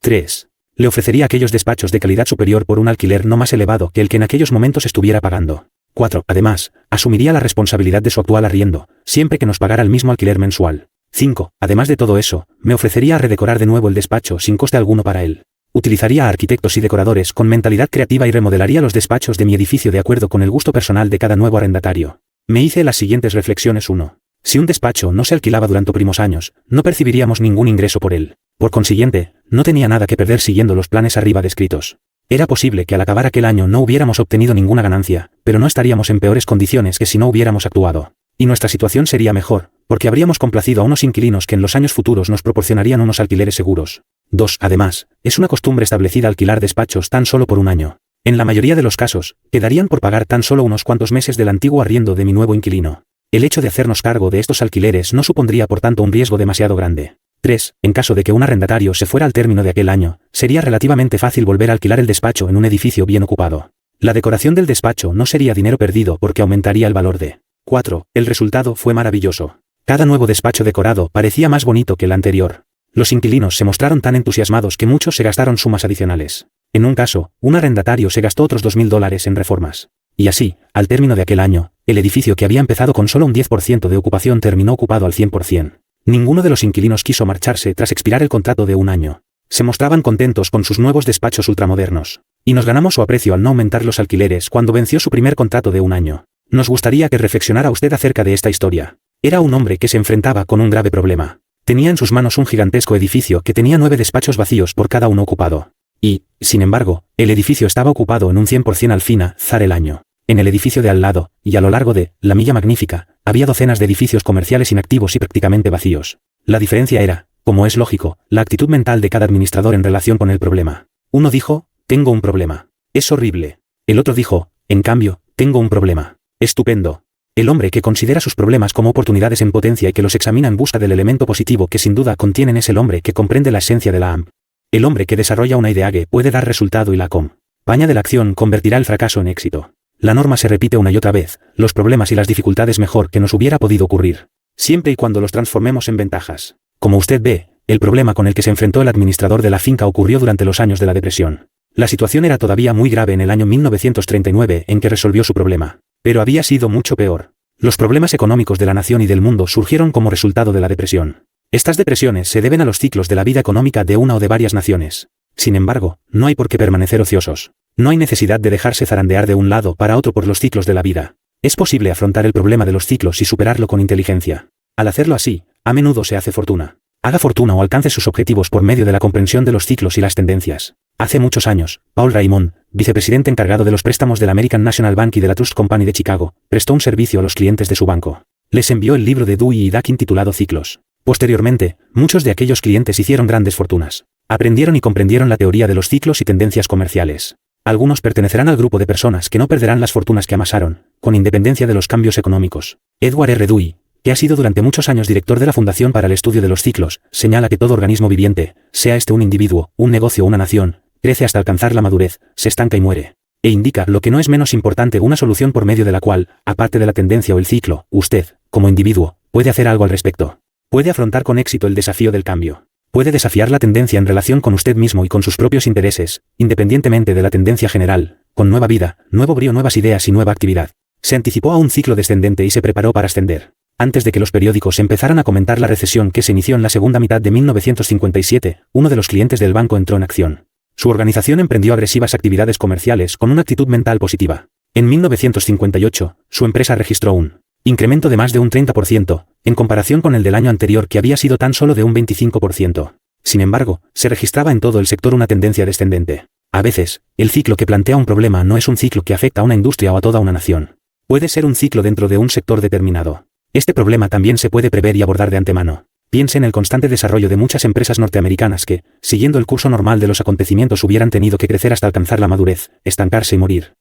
3. Le ofrecería aquellos despachos de calidad superior por un alquiler no más elevado que el que en aquellos momentos estuviera pagando. 4. Además, asumiría la responsabilidad de su actual arriendo, siempre que nos pagara el mismo alquiler mensual. 5. Además de todo eso, me ofrecería a redecorar de nuevo el despacho sin coste alguno para él. Utilizaría a arquitectos y decoradores con mentalidad creativa y remodelaría los despachos de mi edificio de acuerdo con el gusto personal de cada nuevo arrendatario. Me hice las siguientes reflexiones. 1. Si un despacho no se alquilaba durante primos años, no percibiríamos ningún ingreso por él. Por consiguiente, no tenía nada que perder siguiendo los planes arriba descritos. Era posible que al acabar aquel año no hubiéramos obtenido ninguna ganancia, pero no estaríamos en peores condiciones que si no hubiéramos actuado. Y nuestra situación sería mejor, porque habríamos complacido a unos inquilinos que en los años futuros nos proporcionarían unos alquileres seguros. 2. Además, es una costumbre establecida alquilar despachos tan solo por un año. En la mayoría de los casos, quedarían por pagar tan solo unos cuantos meses del antiguo arriendo de mi nuevo inquilino. El hecho de hacernos cargo de estos alquileres no supondría por tanto un riesgo demasiado grande. 3. En caso de que un arrendatario se fuera al término de aquel año, sería relativamente fácil volver a alquilar el despacho en un edificio bien ocupado. La decoración del despacho no sería dinero perdido porque aumentaría el valor de. 4. El resultado fue maravilloso. Cada nuevo despacho decorado parecía más bonito que el anterior. Los inquilinos se mostraron tan entusiasmados que muchos se gastaron sumas adicionales. En un caso, un arrendatario se gastó otros $2,000 en reformas. Y así, al término de aquel año, el edificio que había empezado con solo un 10% de ocupación terminó ocupado al 100%. Ninguno de los inquilinos quiso marcharse tras expirar el contrato de un año. Se mostraban contentos con sus nuevos despachos ultramodernos. Y nos ganamos su aprecio al no aumentar los alquileres cuando venció su primer contrato de un año. Nos gustaría que reflexionara usted acerca de esta historia. Era un hombre que se enfrentaba con un grave problema. Tenía en sus manos un gigantesco edificio que tenía 9 despachos vacíos por cada uno ocupado. Y, sin embargo, el edificio estaba ocupado en un 100% al finalizar el año. En el edificio de al lado, y a lo largo de la Milla Magnífica, había docenas de edificios comerciales inactivos y prácticamente vacíos. La diferencia era, como es lógico, la actitud mental de cada administrador en relación con el problema. Uno dijo, tengo un problema. Es horrible. El otro dijo, en cambio, tengo un problema. Estupendo. El hombre que considera sus problemas como oportunidades en potencia y que los examina en busca del elemento positivo que sin duda contienen es el hombre que comprende la esencia de la AMP. El hombre que desarrolla una idea que puede dar resultado y la campaña de la acción convertirá el fracaso en éxito. La norma se repite una y otra vez, los problemas y las dificultades mejor que nos hubiera podido ocurrir. Siempre y cuando los transformemos en ventajas. Como usted ve, el problema con el que se enfrentó el administrador de la finca ocurrió durante los años de la depresión. La situación era todavía muy grave en el año 1939 en que resolvió su problema. Pero había sido mucho peor. Los problemas económicos de la nación y del mundo surgieron como resultado de la depresión. Estas depresiones se deben a los ciclos de la vida económica de una o de varias naciones. Sin embargo, no hay por qué permanecer ociosos. No hay necesidad de dejarse zarandear de un lado para otro por los ciclos de la vida. Es posible afrontar el problema de los ciclos y superarlo con inteligencia. Al hacerlo así, a menudo se hace fortuna. Haga fortuna o alcance sus objetivos por medio de la comprensión de los ciclos y las tendencias. Hace muchos años, Paul Raymond, vicepresidente encargado de los préstamos del American National Bank y de la Trust Company de Chicago, prestó un servicio a los clientes de su banco. Les envió el libro de Dewey y Dakin titulado Ciclos. Posteriormente, muchos de aquellos clientes hicieron grandes fortunas. Aprendieron y comprendieron la teoría de los ciclos y tendencias comerciales. Algunos pertenecerán al grupo de personas que no perderán las fortunas que amasaron, con independencia de los cambios económicos. Edward R. Dewey, que ha sido durante muchos años director de la Fundación para el Estudio de los Ciclos, señala que todo organismo viviente, sea este un individuo, un negocio o una nación, crece hasta alcanzar la madurez, se estanca y muere. E indica lo que no es menos importante, una solución por medio de la cual, aparte de la tendencia o el ciclo, usted, como individuo, puede hacer algo al respecto. Puede afrontar con éxito el desafío del cambio. Puede desafiar la tendencia en relación con usted mismo y con sus propios intereses, independientemente de la tendencia general, con nueva vida, nuevo brío, nuevas ideas y nueva actividad. Se anticipó a un ciclo descendente y se preparó para ascender. Antes de que los periódicos empezaran a comentar la recesión que se inició en la segunda mitad de 1957, uno de los clientes del banco entró en acción. Su organización emprendió agresivas actividades comerciales con una actitud mental positiva. En 1958, su empresa registró un incremento de más de un 30%, en comparación con el del año anterior que había sido tan solo de un 25%. Sin embargo, se registraba en todo el sector una tendencia descendente. A veces, el ciclo que plantea un problema no es un ciclo que afecta a una industria o a toda una nación. Puede ser un ciclo dentro de un sector determinado. Este problema también se puede prever y abordar de antemano. Piense en el constante desarrollo de muchas empresas norteamericanas que, siguiendo el curso normal de los acontecimientos, hubieran tenido que crecer hasta alcanzar la madurez, estancarse y morir.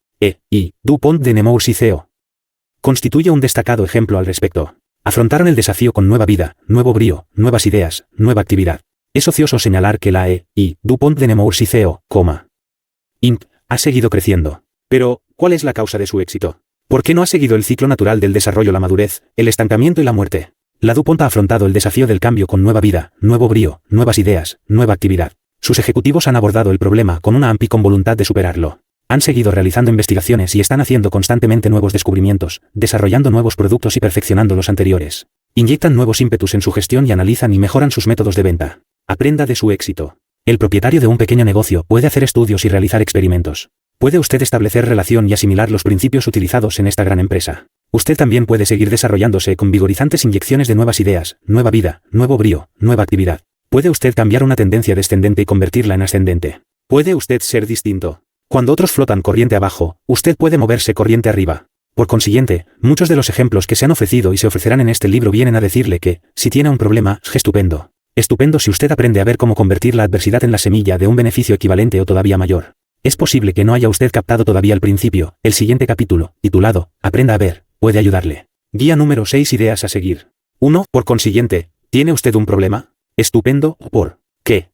DuPont de Nemours y CO. Constituye un destacado ejemplo al respecto. Afrontaron el desafío con nueva vida, nuevo brío, nuevas ideas, nueva actividad. Es ocioso señalar que la E.I. DuPont de Nemours y CO, Inc. ha seguido creciendo. Pero, ¿cuál es la causa de su éxito? ¿Por qué no ha seguido el ciclo natural del desarrollo, la madurez, el estancamiento y la muerte? La DuPont ha afrontado el desafío del cambio con nueva vida, nuevo brío, nuevas ideas, nueva actividad. Sus ejecutivos han abordado el problema con una AMPI con voluntad de superarlo. Han seguido realizando investigaciones y están haciendo constantemente nuevos descubrimientos, desarrollando nuevos productos y perfeccionando los anteriores. Inyectan nuevos ímpetus en su gestión y analizan y mejoran sus métodos de venta. Aprenda de su éxito. El propietario de un pequeño negocio puede hacer estudios y realizar experimentos. Puede usted establecer relación y asimilar los principios utilizados en esta gran empresa. Usted también puede seguir desarrollándose con vigorizantes inyecciones de nuevas ideas, nueva vida, nuevo brío, nueva actividad. Puede usted cambiar una tendencia descendente y convertirla en ascendente. Puede usted ser distinto. Cuando otros flotan corriente abajo, usted puede moverse corriente arriba. Por consiguiente, muchos de los ejemplos que se han ofrecido y se ofrecerán en este libro vienen a decirle que, si tiene un problema, es estupendo. Estupendo si usted aprende a ver cómo convertir la adversidad en la semilla de un beneficio equivalente o todavía mayor. Es posible que no haya usted captado todavía al principio. El siguiente capítulo, titulado Aprenda a ver, puede ayudarle. Guía número 6. Ideas a seguir. 1. Por consiguiente, ¿tiene usted un problema? Estupendo. ¿Por qué?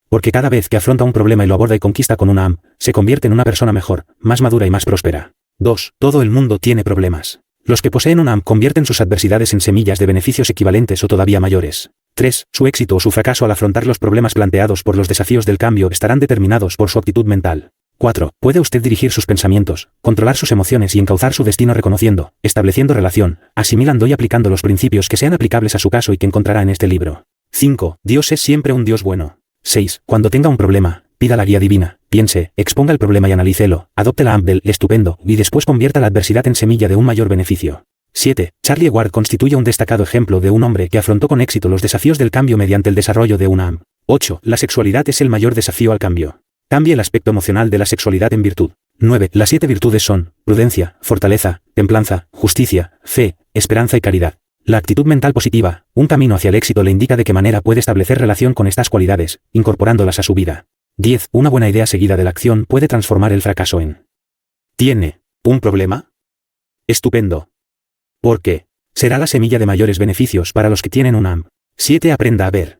Porque cada vez que afronta un problema y lo aborda y conquista con una AM, se convierte en una persona mejor, más madura y más próspera. 2. Todo el mundo tiene problemas. Los que poseen una AM convierten sus adversidades en semillas de beneficios equivalentes o todavía mayores. 3. Su éxito o su fracaso al afrontar los problemas planteados por los desafíos del cambio estarán determinados por su actitud mental. 4. Puede usted dirigir sus pensamientos, controlar sus emociones y encauzar su destino reconociendo, estableciendo relación, asimilando y aplicando los principios que sean aplicables a su caso y que encontrará en este libro. 5. Dios es siempre un Dios bueno. 6. Cuando tenga un problema, pida la guía divina, piense, exponga el problema y analícelo, adopte la AM del estupendo y después convierta la adversidad en semilla de un mayor beneficio. 7. Charlie Ward constituye un destacado ejemplo de un hombre que afrontó con éxito los desafíos del cambio mediante el desarrollo de una AM. 8. La sexualidad es el mayor desafío al cambio. Cambie el aspecto emocional de la sexualidad en virtud. 9. Las 7 virtudes son prudencia, fortaleza, templanza, justicia, fe, esperanza y caridad. La actitud mental positiva, un camino hacia el éxito, le indica de qué manera puede establecer relación con estas cualidades, incorporándolas a su vida. 10. Una buena idea seguida de la acción puede transformar el fracaso en. ¿Tiene un problema? Estupendo. ¿Por qué? Será la semilla de mayores beneficios para los que tienen una AM. 7. Aprenda a ver.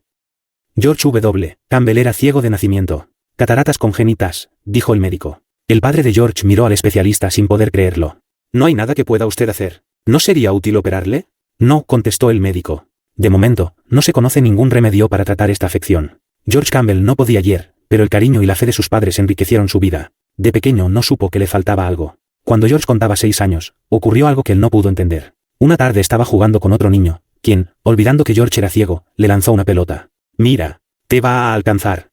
George W. Campbell era ciego de nacimiento. Cataratas congénitas, dijo el médico. El padre de George miró al especialista sin poder creerlo. ¿No hay nada que pueda usted hacer? ¿No sería útil operarle? No, contestó el médico. De momento, no se conoce ningún remedio para tratar esta afección. George Campbell no podía ayer, pero el cariño y la fe de sus padres enriquecieron su vida. De pequeño no supo que le faltaba algo. Cuando George contaba 6 años, ocurrió algo que él no pudo entender. Una tarde estaba jugando con otro niño, quien, olvidando que George era ciego, le lanzó una pelota. Mira, te va a alcanzar.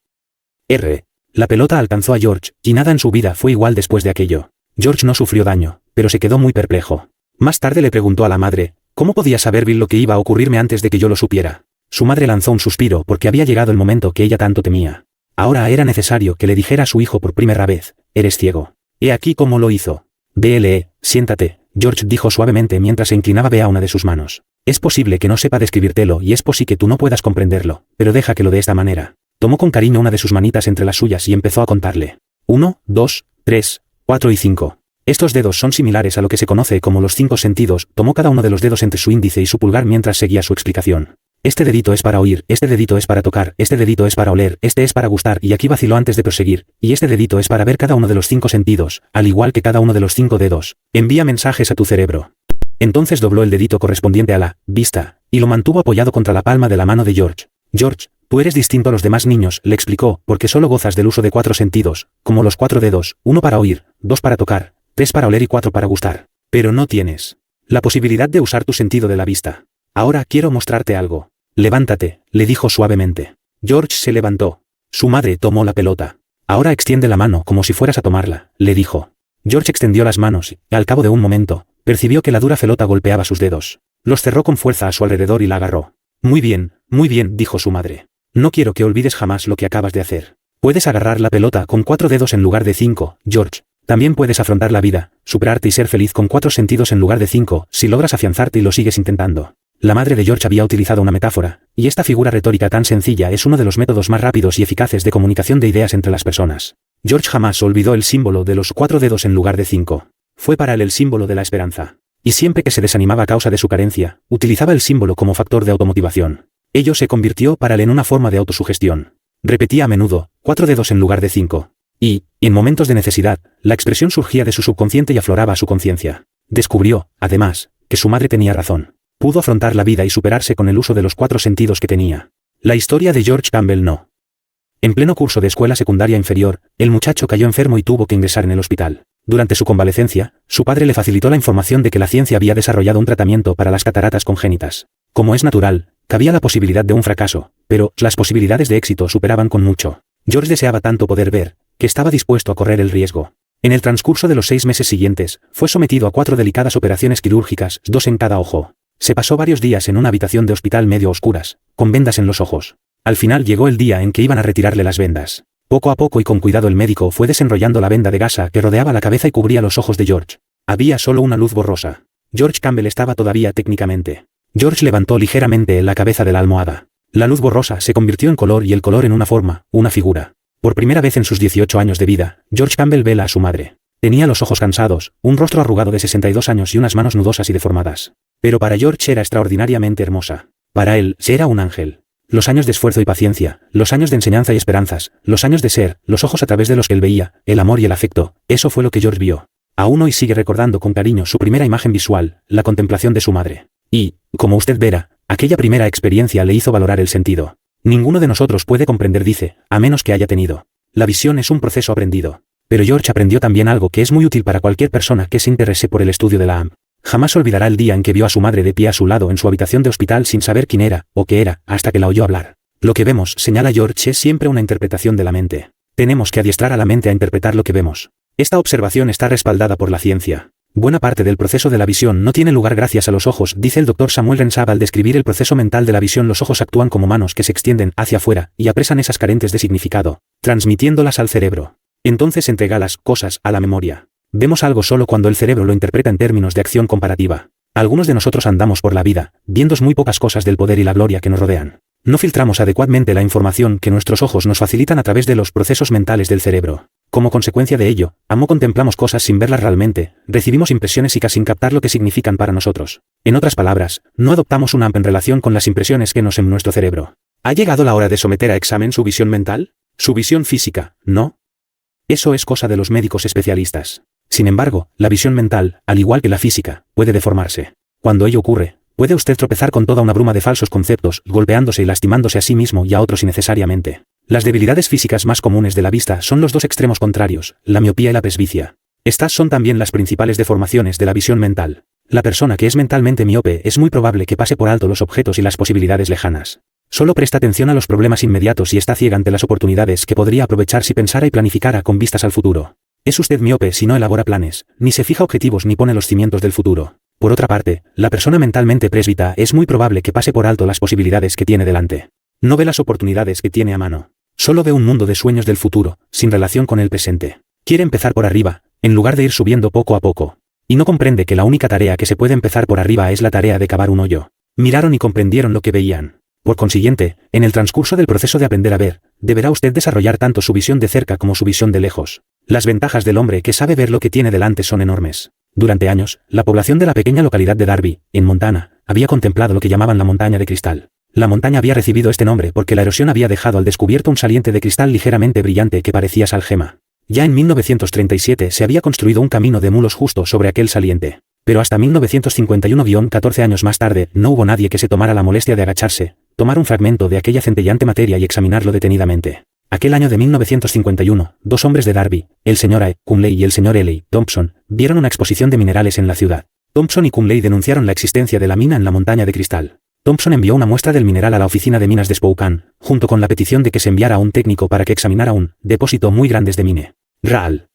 La pelota alcanzó a George, y nada en su vida fue igual después de aquello. George no sufrió daño, pero se quedó muy perplejo. Más tarde le preguntó a la madre, ¿cómo podía saber Bill lo que iba a ocurrirme antes de que yo lo supiera? Su madre lanzó un suspiro porque había llegado el momento que ella tanto temía. Ahora era necesario que le dijera a su hijo por primera vez, eres ciego. He aquí cómo lo hizo. BLE, siéntate, George dijo suavemente mientras se inclinaba a una de sus manos. Es posible que no sepa describírtelo y es posible que tú no puedas comprenderlo, pero deja que lo de esta manera. Tomó con cariño una de sus manitas entre las suyas y empezó a contarle. 1, 2, 3, 4 y 5. Estos dedos son similares a lo que se conoce como los 5 sentidos. Tomó cada uno de los dedos entre su índice y su pulgar mientras seguía su explicación. Este dedito es para oír, este dedito es para tocar, este dedito es para oler, este es para gustar y aquí vaciló antes de proseguir, y este dedito es para ver cada uno de los 5 sentidos, al igual que cada uno de los 5 dedos. Envía mensajes a tu cerebro. Entonces dobló el dedito correspondiente a la vista, y lo mantuvo apoyado contra la palma de la mano de George. George, tú eres distinto a los demás niños, le explicó, porque solo gozas del uso de 4 sentidos, como los 4 dedos, 1 para oír, 2 para tocar, 3 para oler y 4 para gustar. Pero no tienes la posibilidad de usar tu sentido de la vista. Ahora quiero mostrarte algo. Levántate, le dijo suavemente. George se levantó. Su madre tomó la pelota. Ahora extiende la mano como si fueras a tomarla, le dijo. George extendió las manos y, al cabo de un momento, percibió que la dura pelota golpeaba sus dedos. Los cerró con fuerza a su alrededor y la agarró. Muy bien, dijo su madre. No quiero que olvides jamás lo que acabas de hacer. Puedes agarrar la pelota con 4 dedos en lugar de 5, George. También puedes afrontar la vida, superarte y ser feliz con 4 sentidos en lugar de 5, si logras afianzarte y lo sigues intentando. La madre de George había utilizado una metáfora, y esta figura retórica tan sencilla es uno de los métodos más rápidos y eficaces de comunicación de ideas entre las personas. George jamás olvidó el símbolo de los 4 dedos en lugar de 5. Fue para él el símbolo de la esperanza. Y siempre que se desanimaba a causa de su carencia, utilizaba el símbolo como factor de automotivación. Ello se convirtió para él en una forma de autosugestión. Repetía a menudo, 4 dedos en lugar de 5. Y, en momentos de necesidad, la expresión surgía de su subconsciente y afloraba a su conciencia. Descubrió, además, que su madre tenía razón. Pudo afrontar la vida y superarse con el uso de los 4 sentidos que tenía. La historia de George Campbell no. En pleno curso de escuela secundaria inferior, el muchacho cayó enfermo y tuvo que ingresar en el hospital. Durante su convalecencia, su padre le facilitó la información de que la ciencia había desarrollado un tratamiento para las cataratas congénitas. Como es natural, cabía la posibilidad de un fracaso, pero las posibilidades de éxito superaban con mucho. George deseaba tanto poder ver, que estaba dispuesto a correr el riesgo. En el transcurso de los 6 meses siguientes, fue sometido a 4 delicadas operaciones quirúrgicas, 2 en cada ojo. Se pasó varios días en una habitación de hospital medio oscuras, con vendas en los ojos. Al final llegó el día en que iban a retirarle las vendas. Poco a poco y con cuidado el médico fue desenrollando la venda de gasa que rodeaba la cabeza y cubría los ojos de George. Había solo una luz borrosa. George Campbell estaba todavía técnicamente. George levantó ligeramente la cabeza de la almohada. La luz borrosa se convirtió en color y el color en una forma, una figura. Por primera vez en sus 18 años de vida, George Campbell vela a su madre. Tenía los ojos cansados, un rostro arrugado de 62 años y unas manos nudosas y deformadas. Pero para George era extraordinariamente hermosa. Para él, era un ángel. Los años de esfuerzo y paciencia, los años de enseñanza y esperanzas, los años de ser, los ojos a través de los que él veía, el amor y el afecto, eso fue lo que George vio. Aún hoy sigue recordando con cariño su primera imagen visual, la contemplación de su madre. Y, como usted verá, aquella primera experiencia le hizo valorar el sentido. Ninguno de nosotros puede comprender, dice, a menos que haya tenido. La visión es un proceso aprendido. Pero George aprendió también algo que es muy útil para cualquier persona que se interese por el estudio de la AM. Jamás olvidará el día en que vio a su madre de pie a su lado en su habitación de hospital sin saber quién era, o qué era, hasta que la oyó hablar. Lo que vemos, señala George, es siempre una interpretación de la mente. Tenemos que adiestrar a la mente a interpretar lo que vemos. Esta observación está respaldada por la ciencia. Buena parte del proceso de la visión no tiene lugar gracias a los ojos, dice el Dr. Samuel Renshaw al describir el proceso mental de la visión. Los ojos actúan como manos que se extienden hacia afuera y apresan esas carentes de significado, transmitiéndolas al cerebro. Entonces entrega las cosas a la memoria. Vemos algo solo cuando el cerebro lo interpreta en términos de acción comparativa. Algunos de nosotros andamos por la vida, viendo muy pocas cosas del poder y la gloria que nos rodean. No filtramos adecuadamente la información que nuestros ojos nos facilitan a través de los procesos mentales del cerebro. Como consecuencia de ello, contemplamos cosas sin verlas realmente, recibimos impresiones psíquicas sin captar lo que significan para nosotros. En otras palabras, no adoptamos una en relación con las impresiones que nos en nuestro cerebro. ¿Ha llegado la hora de someter a examen su visión mental? ¿Su visión física, no? Eso es cosa de los médicos especialistas. Sin embargo, la visión mental, al igual que la física, puede deformarse. Cuando ello ocurre, puede usted tropezar con toda una bruma de falsos conceptos, golpeándose y lastimándose a sí mismo y a otros innecesariamente. Las debilidades físicas más comunes de la vista son los dos extremos contrarios, la miopía y la presbicia. Estas son también las principales deformaciones de la visión mental. La persona que es mentalmente miope es muy probable que pase por alto los objetos y las posibilidades lejanas. Solo presta atención a los problemas inmediatos y está ciega ante las oportunidades que podría aprovechar si pensara y planificara con vistas al futuro. Es usted miope si no elabora planes, ni se fija objetivos ni pone los cimientos del futuro. Por otra parte, la persona mentalmente presbita es muy probable que pase por alto las posibilidades que tiene delante. No ve las oportunidades que tiene a mano. Solo ve un mundo de sueños del futuro, sin relación con el presente. Quiere empezar por arriba, en lugar de ir subiendo poco a poco. Y no comprende que la única tarea que se puede empezar por arriba es la tarea de cavar un hoyo. Miraron y comprendieron lo que veían. Por consiguiente, en el transcurso del proceso de aprender a ver, deberá usted desarrollar tanto su visión de cerca como su visión de lejos. Las ventajas del hombre que sabe ver lo que tiene delante son enormes. Durante años, la población de la pequeña localidad de Darby, en Montana, había contemplado lo que llamaban la montaña de cristal. La montaña había recibido este nombre porque la erosión había dejado al descubierto un saliente de cristal ligeramente brillante que parecía salgema. Ya en 1937 se había construido un camino de mulos justo sobre aquel saliente. Pero hasta 1951-14 años más tarde, no hubo nadie que se tomara la molestia de agacharse, tomar un fragmento de aquella centellante materia y examinarlo detenidamente. Aquel año de 1951, 2 hombres de Darby, el señor A. Cumley y el señor L. Thompson, vieron una exposición de minerales en la ciudad. Thompson y Cumley denunciaron la existencia de la mina en la montaña de cristal. Thompson envió una muestra del mineral a la oficina de minas de Spokane, junto con la petición de que se enviara a un técnico para que examinara un depósito muy grande de mineral.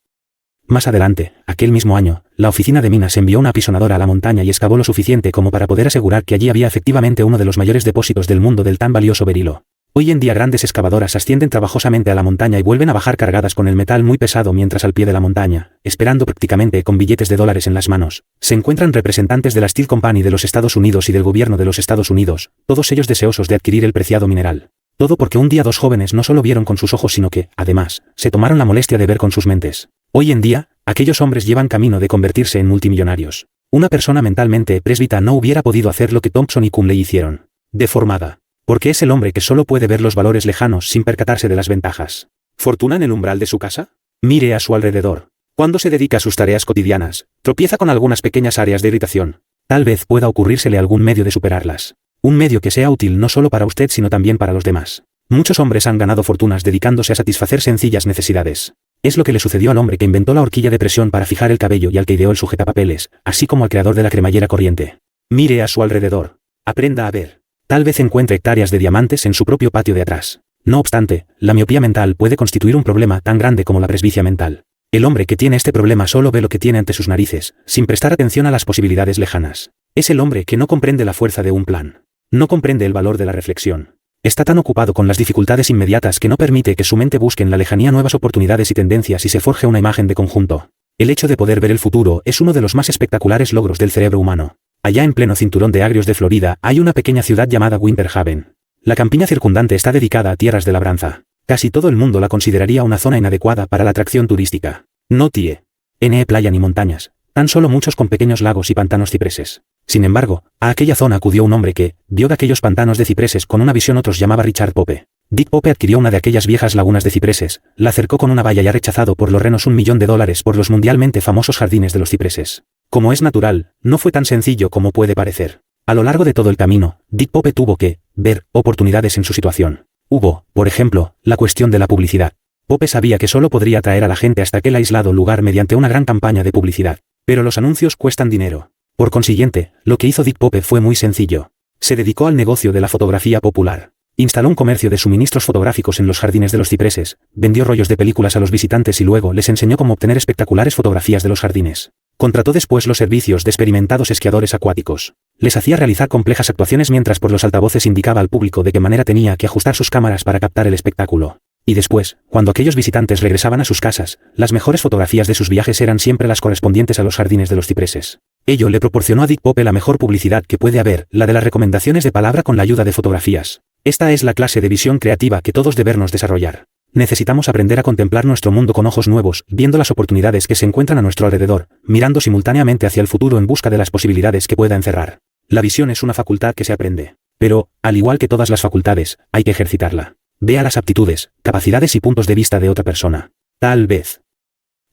Más adelante, aquel mismo año, la oficina de minas envió una apisonadora a la montaña y excavó lo suficiente como para poder asegurar que allí había efectivamente uno de los mayores depósitos del mundo del tan valioso berilo. Hoy en día grandes excavadoras ascienden trabajosamente a la montaña y vuelven a bajar cargadas con el metal muy pesado, mientras al pie de la montaña, esperando prácticamente con billetes de dólares en las manos, se encuentran representantes de la Steel Company de los Estados Unidos y del gobierno de los Estados Unidos, todos ellos deseosos de adquirir el preciado mineral. Todo porque un día 2 jóvenes no solo vieron con sus ojos sino que, además, se tomaron la molestia de ver con sus mentes. Hoy en día, aquellos hombres llevan camino de convertirse en multimillonarios. Una persona mentalmente presbita no hubiera podido hacer lo que Thompson y Cumley hicieron. Deformada. Porque es el hombre que solo puede ver los valores lejanos sin percatarse de las ventajas. ¿Fortuna en el umbral de su casa? Mire a su alrededor. Cuando se dedica a sus tareas cotidianas, tropieza con algunas pequeñas áreas de irritación. Tal vez pueda ocurrírsele algún medio de superarlas. Un medio que sea útil no solo para usted sino también para los demás. Muchos hombres han ganado fortunas dedicándose a satisfacer sencillas necesidades. Es lo que le sucedió al hombre que inventó la horquilla de presión para fijar el cabello y al que ideó el sujetapapeles, así como al creador de la cremallera corriente. Mire a su alrededor. Aprenda a ver. Tal vez encuentre hectáreas de diamantes en su propio patio de atrás. No obstante, la miopía mental puede constituir un problema tan grande como la presbicia mental. El hombre que tiene este problema solo ve lo que tiene ante sus narices, sin prestar atención a las posibilidades lejanas. Es el hombre que no comprende la fuerza de un plan. No comprende el valor de la reflexión. Está tan ocupado con las dificultades inmediatas que no permite que su mente busque en la lejanía nuevas oportunidades y tendencias y se forje una imagen de conjunto. El hecho de poder ver el futuro es uno de los más espectaculares logros del cerebro humano. Allá en pleno cinturón de agrios de Florida hay una pequeña ciudad llamada Winter Haven. La campiña circundante está dedicada a tierras de labranza. Casi todo el mundo la consideraría una zona inadecuada para la atracción turística. No tiene playa ni montañas, tan solo muchos con pequeños lagos y pantanos cipreses. Sin embargo, a aquella zona acudió un hombre que vio de aquellos pantanos de cipreses con una visión otros llamaba Richard Pope. Dick Pope adquirió una de aquellas viejas lagunas de cipreses, la cercó con una valla y ha rechazado por los renos $1.000.000 por los mundialmente famosos jardines de los cipreses. Como es natural, no fue tan sencillo como puede parecer. A lo largo de todo el camino, Dick Pope tuvo que ver oportunidades en su situación. Hubo, por ejemplo, la cuestión de la publicidad. Pope sabía que solo podría atraer a la gente hasta aquel aislado lugar mediante una gran campaña de publicidad. Pero los anuncios cuestan dinero. Por consiguiente, lo que hizo Dick Pope fue muy sencillo. Se dedicó al negocio de la fotografía popular. Instaló un comercio de suministros fotográficos en los jardines de los cipreses, vendió rollos de películas a los visitantes y luego les enseñó cómo obtener espectaculares fotografías de los jardines. Contrató después los servicios de experimentados esquiadores acuáticos. Les hacía realizar complejas actuaciones mientras por los altavoces indicaba al público de qué manera tenía que ajustar sus cámaras para captar el espectáculo. Y después, cuando aquellos visitantes regresaban a sus casas, las mejores fotografías de sus viajes eran siempre las correspondientes a los jardines de los cipreses. Ello le proporcionó a Dick Pope la mejor publicidad que puede haber, la de las recomendaciones de palabra con la ayuda de fotografías. Esta es la clase de visión creativa que todos debemos desarrollar. Necesitamos aprender a contemplar nuestro mundo con ojos nuevos, viendo las oportunidades que se encuentran a nuestro alrededor, mirando simultáneamente hacia el futuro en busca de las posibilidades que pueda encerrar. La visión es una facultad que se aprende. Pero, al igual que todas las facultades, hay que ejercitarla. Vea las aptitudes, capacidades y puntos de vista de otra persona. Tal vez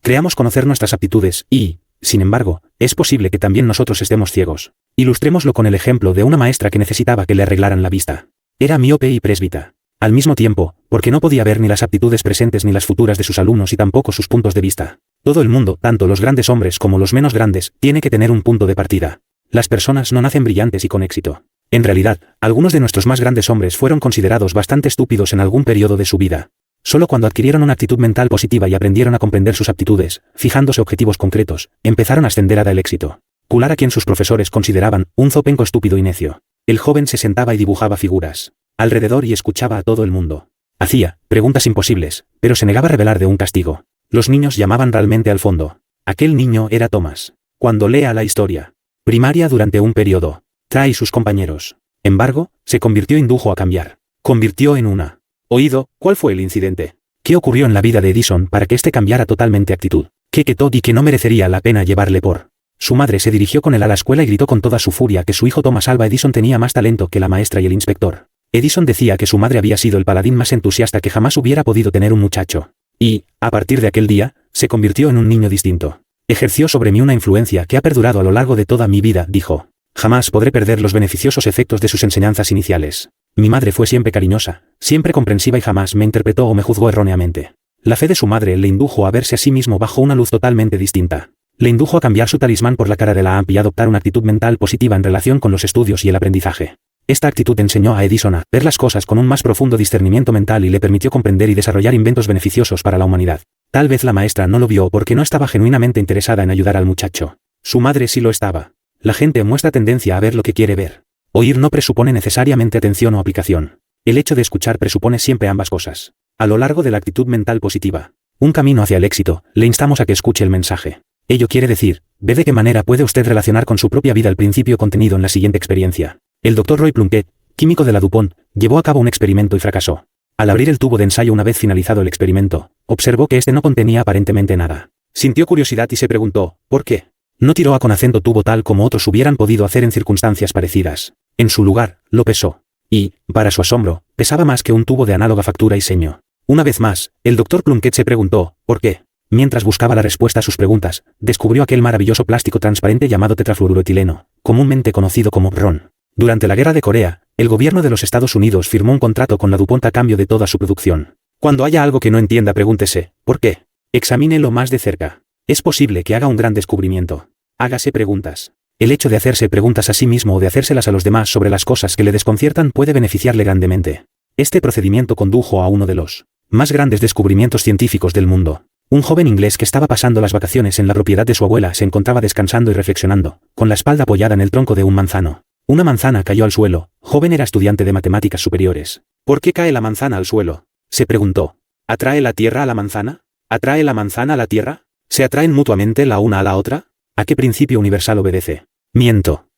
creamos conocer nuestras aptitudes y, sin embargo, es posible que también nosotros estemos ciegos. Ilustrémoslo con el ejemplo de una maestra que necesitaba que le arreglaran la vista. Era miope y presbita. Al mismo tiempo, porque no podía ver ni las aptitudes presentes ni las futuras de sus alumnos y tampoco sus puntos de vista. Todo el mundo, tanto los grandes hombres como los menos grandes, tiene que tener un punto de partida. Las personas no nacen brillantes y con éxito. En realidad, algunos de nuestros más grandes hombres fueron considerados bastante estúpidos en algún periodo de su vida. Solo cuando adquirieron una actitud mental positiva y aprendieron a comprender sus aptitudes, fijándose objetivos concretos, empezaron a ascender al éxito. Cular a quien sus profesores consideraban un zopenco estúpido y necio. El joven se sentaba y dibujaba figuras alrededor y escuchaba a todo el mundo. Hacía preguntas imposibles, pero se negaba a revelar de un castigo. Los niños llamaban realmente al fondo. Aquel niño era Thomas. Cuando lea la historia primaria durante un periodo, trae sus compañeros. Embargo, se convirtió indujo a cambiar. Convirtió en una. Oído, ¿cuál fue el incidente? ¿Qué ocurrió en la vida de Edison para que éste cambiara totalmente actitud? ¿Qué quedó y que no merecería la pena llevarle por? Su madre se dirigió con él a la escuela y gritó con toda su furia que su hijo Thomas Alva Edison tenía más talento que la maestra y el inspector. Edison decía que su madre había sido el paladín más entusiasta que jamás hubiera podido tener un muchacho. Y, a partir de aquel día, se convirtió en un niño distinto. Ejerció sobre mí una influencia que ha perdurado a lo largo de toda mi vida, dijo. Jamás podré perder los beneficiosos efectos de sus enseñanzas iniciales. Mi madre fue siempre cariñosa, siempre comprensiva y jamás me interpretó o me juzgó erróneamente. La fe de su madre le indujo a verse a sí mismo bajo una luz totalmente distinta. Le indujo a cambiar su talismán por la cara de la AMP y adoptar una actitud mental positiva en relación con los estudios y el aprendizaje. Esta actitud enseñó a Edison a ver las cosas con un más profundo discernimiento mental y le permitió comprender y desarrollar inventos beneficiosos para la humanidad. Tal vez la maestra no lo vio porque no estaba genuinamente interesada en ayudar al muchacho. Su madre sí lo estaba. La gente muestra tendencia a ver lo que quiere ver. Oír no presupone necesariamente atención o aplicación. El hecho de escuchar presupone siempre ambas cosas. A lo largo de la actitud mental positiva, un camino hacia el éxito, le instamos a que escuche el mensaje. Ello quiere decir, ve de qué manera puede usted relacionar con su propia vida el principio contenido en la siguiente experiencia. El Dr. Roy Plunkett, químico de la DuPont, llevó a cabo un experimento y fracasó. Al abrir el tubo de ensayo una vez finalizado el experimento, observó que este no contenía aparentemente nada. Sintió curiosidad y se preguntó, ¿por qué? No tiró a con acento tubo tal como otros hubieran podido hacer en circunstancias parecidas. En su lugar, lo pesó. Y, para su asombro, pesaba más que un tubo de análoga factura y seño. Una vez más, el Dr. Plunkett se preguntó, ¿por qué? Mientras buscaba la respuesta a sus preguntas, descubrió aquel maravilloso plástico transparente llamado tetrafluoruetileno, comúnmente conocido como ron. Durante la Guerra de Corea, el gobierno de los Estados Unidos firmó un contrato con la DuPont a cambio de toda su producción. Cuando haya algo que no entienda, pregúntese, ¿por qué? Examínelo más de cerca. Es posible que haga un gran descubrimiento. Hágase preguntas. El hecho de hacerse preguntas a sí mismo o de hacérselas a los demás sobre las cosas que le desconciertan puede beneficiarle grandemente. Este procedimiento condujo a uno de los más grandes descubrimientos científicos del mundo. Un joven inglés que estaba pasando las vacaciones en la propiedad de su abuela se encontraba descansando y reflexionando, con la espalda apoyada en el tronco de un manzano. Una manzana cayó al suelo. Joven era estudiante de matemáticas superiores. ¿Por qué cae la manzana al suelo?, se preguntó. ¿Atrae la tierra a la manzana? ¿Atrae la manzana a la tierra? ¿Se atraen mutuamente la una a la otra? ¿A qué principio universal obedece? Miento.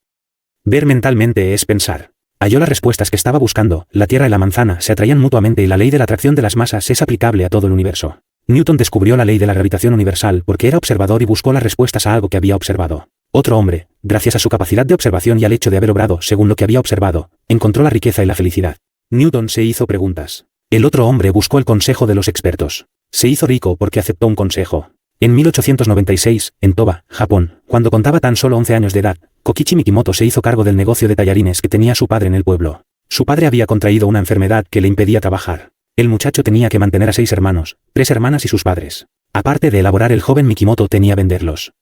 Ver mentalmente es pensar. Halló las respuestas que estaba buscando. La tierra y la manzana se atraían mutuamente y la ley de la atracción de las masas es aplicable a todo el universo. Newton descubrió la ley de la gravitación universal porque era observador y buscó las respuestas a algo que había observado. Otro hombre, gracias a su capacidad de observación y al hecho de haber obrado según lo que había observado, encontró la riqueza y la felicidad. Newton se hizo preguntas. El otro hombre buscó el consejo de los expertos. Se hizo rico porque aceptó un consejo. En 1896, en Toba, Japón, cuando contaba tan solo 11 años de edad, Kokichi Mikimoto se hizo cargo del negocio de tallarines que tenía su padre en el pueblo. Su padre había contraído una enfermedad que le impedía trabajar. El muchacho tenía que mantener a 6 hermanos, 3 hermanas y sus padres. Aparte de elaborar, el joven Mikimoto tenía venderlos.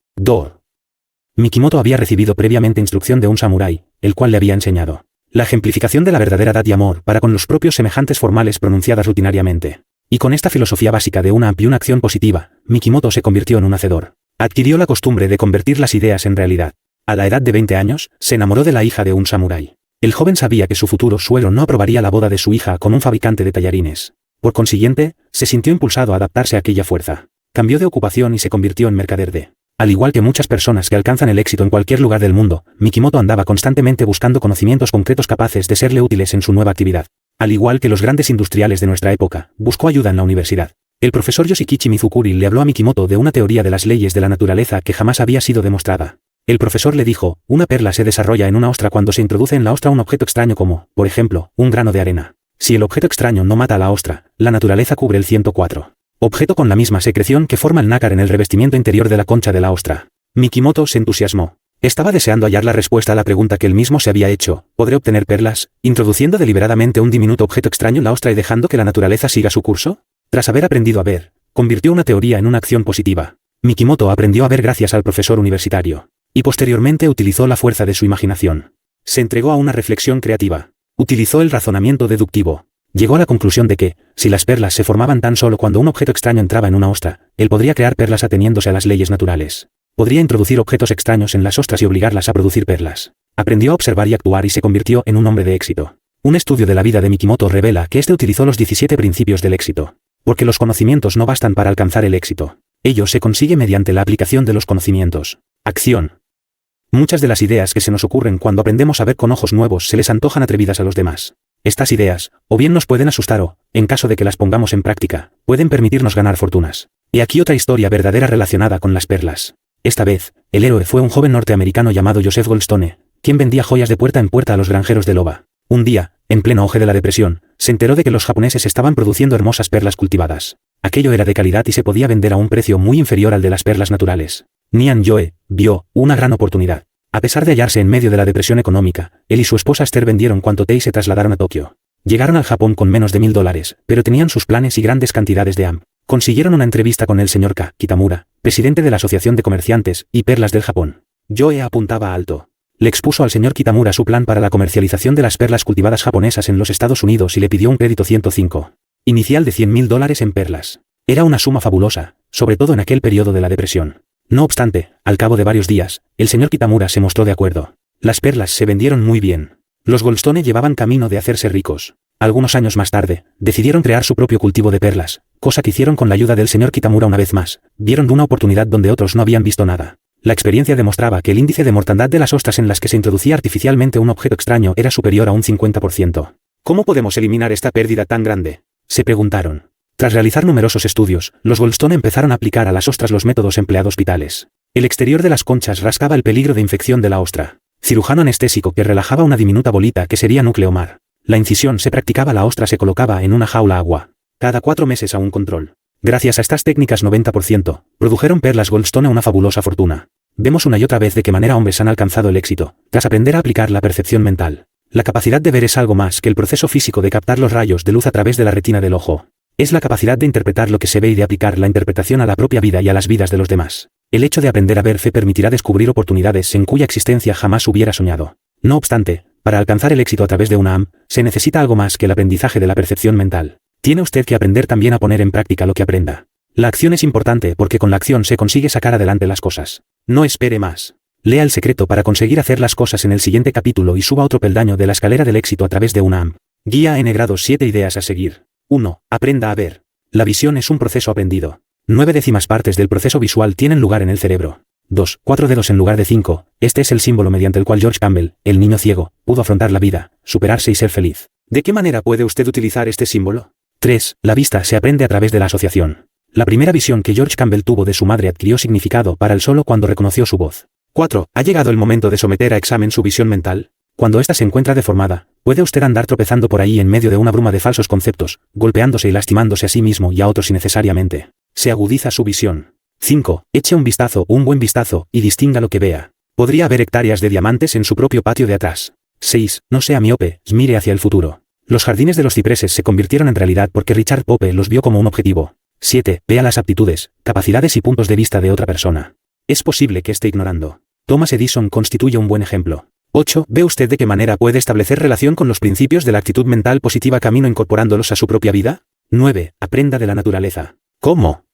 Mikimoto había recibido previamente instrucción de un samurái, el cual le había enseñado la ejemplificación de la verdadera edad y amor para con los propios semejantes formales pronunciadas rutinariamente. Y con esta filosofía básica de una acción positiva, Mikimoto se convirtió en un hacedor. Adquirió la costumbre de convertir las ideas en realidad. A la edad de 20 años, se enamoró de la hija de un samurái. El joven sabía que su futuro suegro no aprobaría la boda de su hija con un fabricante de tallarines. Por consiguiente, se sintió impulsado a adaptarse a aquella fuerza. Cambió de ocupación y se convirtió en mercader de. Al igual que muchas personas que alcanzan el éxito en cualquier lugar del mundo, Mikimoto andaba constantemente buscando conocimientos concretos capaces de serle útiles en su nueva actividad. Al igual que los grandes industriales de nuestra época, buscó ayuda en la universidad. El profesor Yoshikichi Mizukuri le habló a Mikimoto de una teoría de las leyes de la naturaleza que jamás había sido demostrada. El profesor le dijo, una perla se desarrolla en una ostra cuando se introduce en la ostra un objeto extraño como, por ejemplo, un grano de arena. Si el objeto extraño no mata a la ostra, la naturaleza cubre el 104. Objeto con la misma secreción que forma el nácar en el revestimiento interior de la concha de la ostra. Mikimoto se entusiasmó. Estaba deseando hallar la respuesta a la pregunta que él mismo se había hecho. ¿Podré obtener perlas, introduciendo deliberadamente un diminuto objeto extraño en la ostra y dejando que la naturaleza siga su curso? Tras haber aprendido a ver, convirtió una teoría en una acción positiva. Mikimoto aprendió a ver gracias al profesor universitario. Y posteriormente utilizó la fuerza de su imaginación. Se entregó a una reflexión creativa. Utilizó el razonamiento deductivo. Llegó a la conclusión de que, si las perlas se formaban tan solo cuando un objeto extraño entraba en una ostra, él podría crear perlas ateniéndose a las leyes naturales. Podría introducir objetos extraños en las ostras y obligarlas a producir perlas. Aprendió a observar y actuar y se convirtió en un hombre de éxito. Un estudio de la vida de Mikimoto revela que éste utilizó los 17 principios del éxito. Porque los conocimientos no bastan para alcanzar el éxito. Ello se consigue mediante la aplicación de los conocimientos. Acción. Muchas de las ideas que se nos ocurren cuando aprendemos a ver con ojos nuevos se les antojan atrevidas a los demás. Estas ideas, o bien nos pueden asustar o, en caso de que las pongamos en práctica, pueden permitirnos ganar fortunas. Y aquí otra historia verdadera relacionada con las perlas. Esta vez, el héroe fue un joven norteamericano llamado Joseph Goldstone, quien vendía joyas de puerta en puerta a los granjeros de loba. Un día, en pleno auge de la depresión, se enteró de que los japoneses estaban produciendo hermosas perlas cultivadas. Aquello era de calidad y se podía vender a un precio muy inferior al de las perlas naturales. Nian Yoe vio una gran oportunidad. A pesar de hallarse en medio de la depresión económica, él y su esposa Esther vendieron cuanto té y se trasladaron a Tokio. Llegaron al Japón con menos de $1000, pero tenían sus planes y grandes cantidades de ham. Consiguieron una entrevista con el señor K. Kitamura, presidente de la Asociación de Comerciantes y Perlas del Japón. Yoe apuntaba alto. Le expuso al señor Kitamura su plan para la comercialización de las perlas cultivadas japonesas en los Estados Unidos y le pidió un crédito 105. Inicial de $100.000 en perlas. Era una suma fabulosa, sobre todo en aquel periodo de la depresión. No obstante, al cabo de varios días, el señor Kitamura se mostró de acuerdo. Las perlas se vendieron muy bien. Los Goldstone llevaban camino de hacerse ricos. Algunos años más tarde, decidieron crear su propio cultivo de perlas, cosa que hicieron con la ayuda del señor Kitamura una vez más. Vieron una oportunidad donde otros no habían visto nada. La experiencia demostraba que el índice de mortandad de las ostras en las que se introducía artificialmente un objeto extraño era superior a un 50%. ¿Cómo podemos eliminar esta pérdida tan grande?, se preguntaron. Tras realizar numerosos estudios, los Goldstone empezaron a aplicar a las ostras los métodos empleados vitales. El exterior de las conchas rascaba el peligro de infección de la ostra. Cirujano anestésico que relajaba una diminuta bolita que sería nucleomar. La incisión se practicaba, la ostra se colocaba en una jaula agua. Cada 4 meses a un control. Gracias a estas técnicas 90%, produjeron Perlas Goldstone una fabulosa fortuna. Vemos una y otra vez de qué manera hombres han alcanzado el éxito, tras aprender a aplicar la percepción mental. La capacidad de ver es algo más que el proceso físico de captar los rayos de luz a través de la retina del ojo. Es la capacidad de interpretar lo que se ve y de aplicar la interpretación a la propia vida y a las vidas de los demás. El hecho de aprender a ver fe permitirá descubrir oportunidades en cuya existencia jamás hubiera soñado. No obstante, para alcanzar el éxito a través de una AM, se necesita algo más que el aprendizaje de la percepción mental. Tiene usted que aprender también a poner en práctica lo que aprenda. La acción es importante porque con la acción se consigue sacar adelante las cosas. No espere más. Lea el secreto para conseguir hacer las cosas en el siguiente capítulo y suba otro peldaño de la escalera del éxito a través de una AM. Guía N grados 7 ideas a seguir. 1. Aprenda a ver. La visión es un proceso aprendido. 9/10 partes del proceso visual tienen lugar en el cerebro. 2. 4 dedos en lugar de 5. Este es el símbolo mediante el cual George Campbell, el niño ciego, pudo afrontar la vida, superarse y ser feliz. ¿De qué manera puede usted utilizar este símbolo? 3. La vista se aprende a través de la asociación. La primera visión que George Campbell tuvo de su madre adquirió significado para él solo cuando reconoció su voz. 4. ¿Ha llegado el momento de someter a examen su visión mental? Cuando ésta se encuentra deformada, puede usted andar tropezando por ahí en medio de una bruma de falsos conceptos, golpeándose y lastimándose a sí mismo y a otros innecesariamente. Se agudiza su visión. 5. Eche un vistazo, un buen vistazo, y distinga lo que vea. Podría haber hectáreas de diamantes en su propio patio de atrás. 6. No sea miope, mire hacia el futuro. Los jardines de los cipreses se convirtieron en realidad porque Richard Pope los vio como un objetivo. 7. Vea las aptitudes, capacidades y puntos de vista de otra persona. Es posible que esté ignorando. Thomas Edison constituye un buen ejemplo. 8. ¿Ve usted de qué manera puede establecer relación con los principios de la actitud mental positiva camino incorporándolos a su propia vida? 9. Aprenda de la naturaleza. ¿Cómo?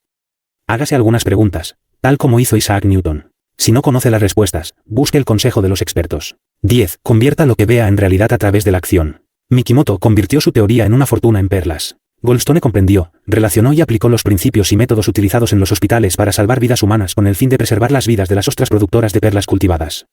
Hágase algunas preguntas, tal como hizo Isaac Newton. Si no conoce las respuestas, busque el consejo de los expertos. 10. Convierta lo que vea en realidad a través de la acción. Mikimoto convirtió su teoría en una fortuna en perlas. Goldstone comprendió, relacionó y aplicó los principios y métodos utilizados en los hospitales para salvar vidas humanas con el fin de preservar las vidas de las ostras productoras de perlas cultivadas.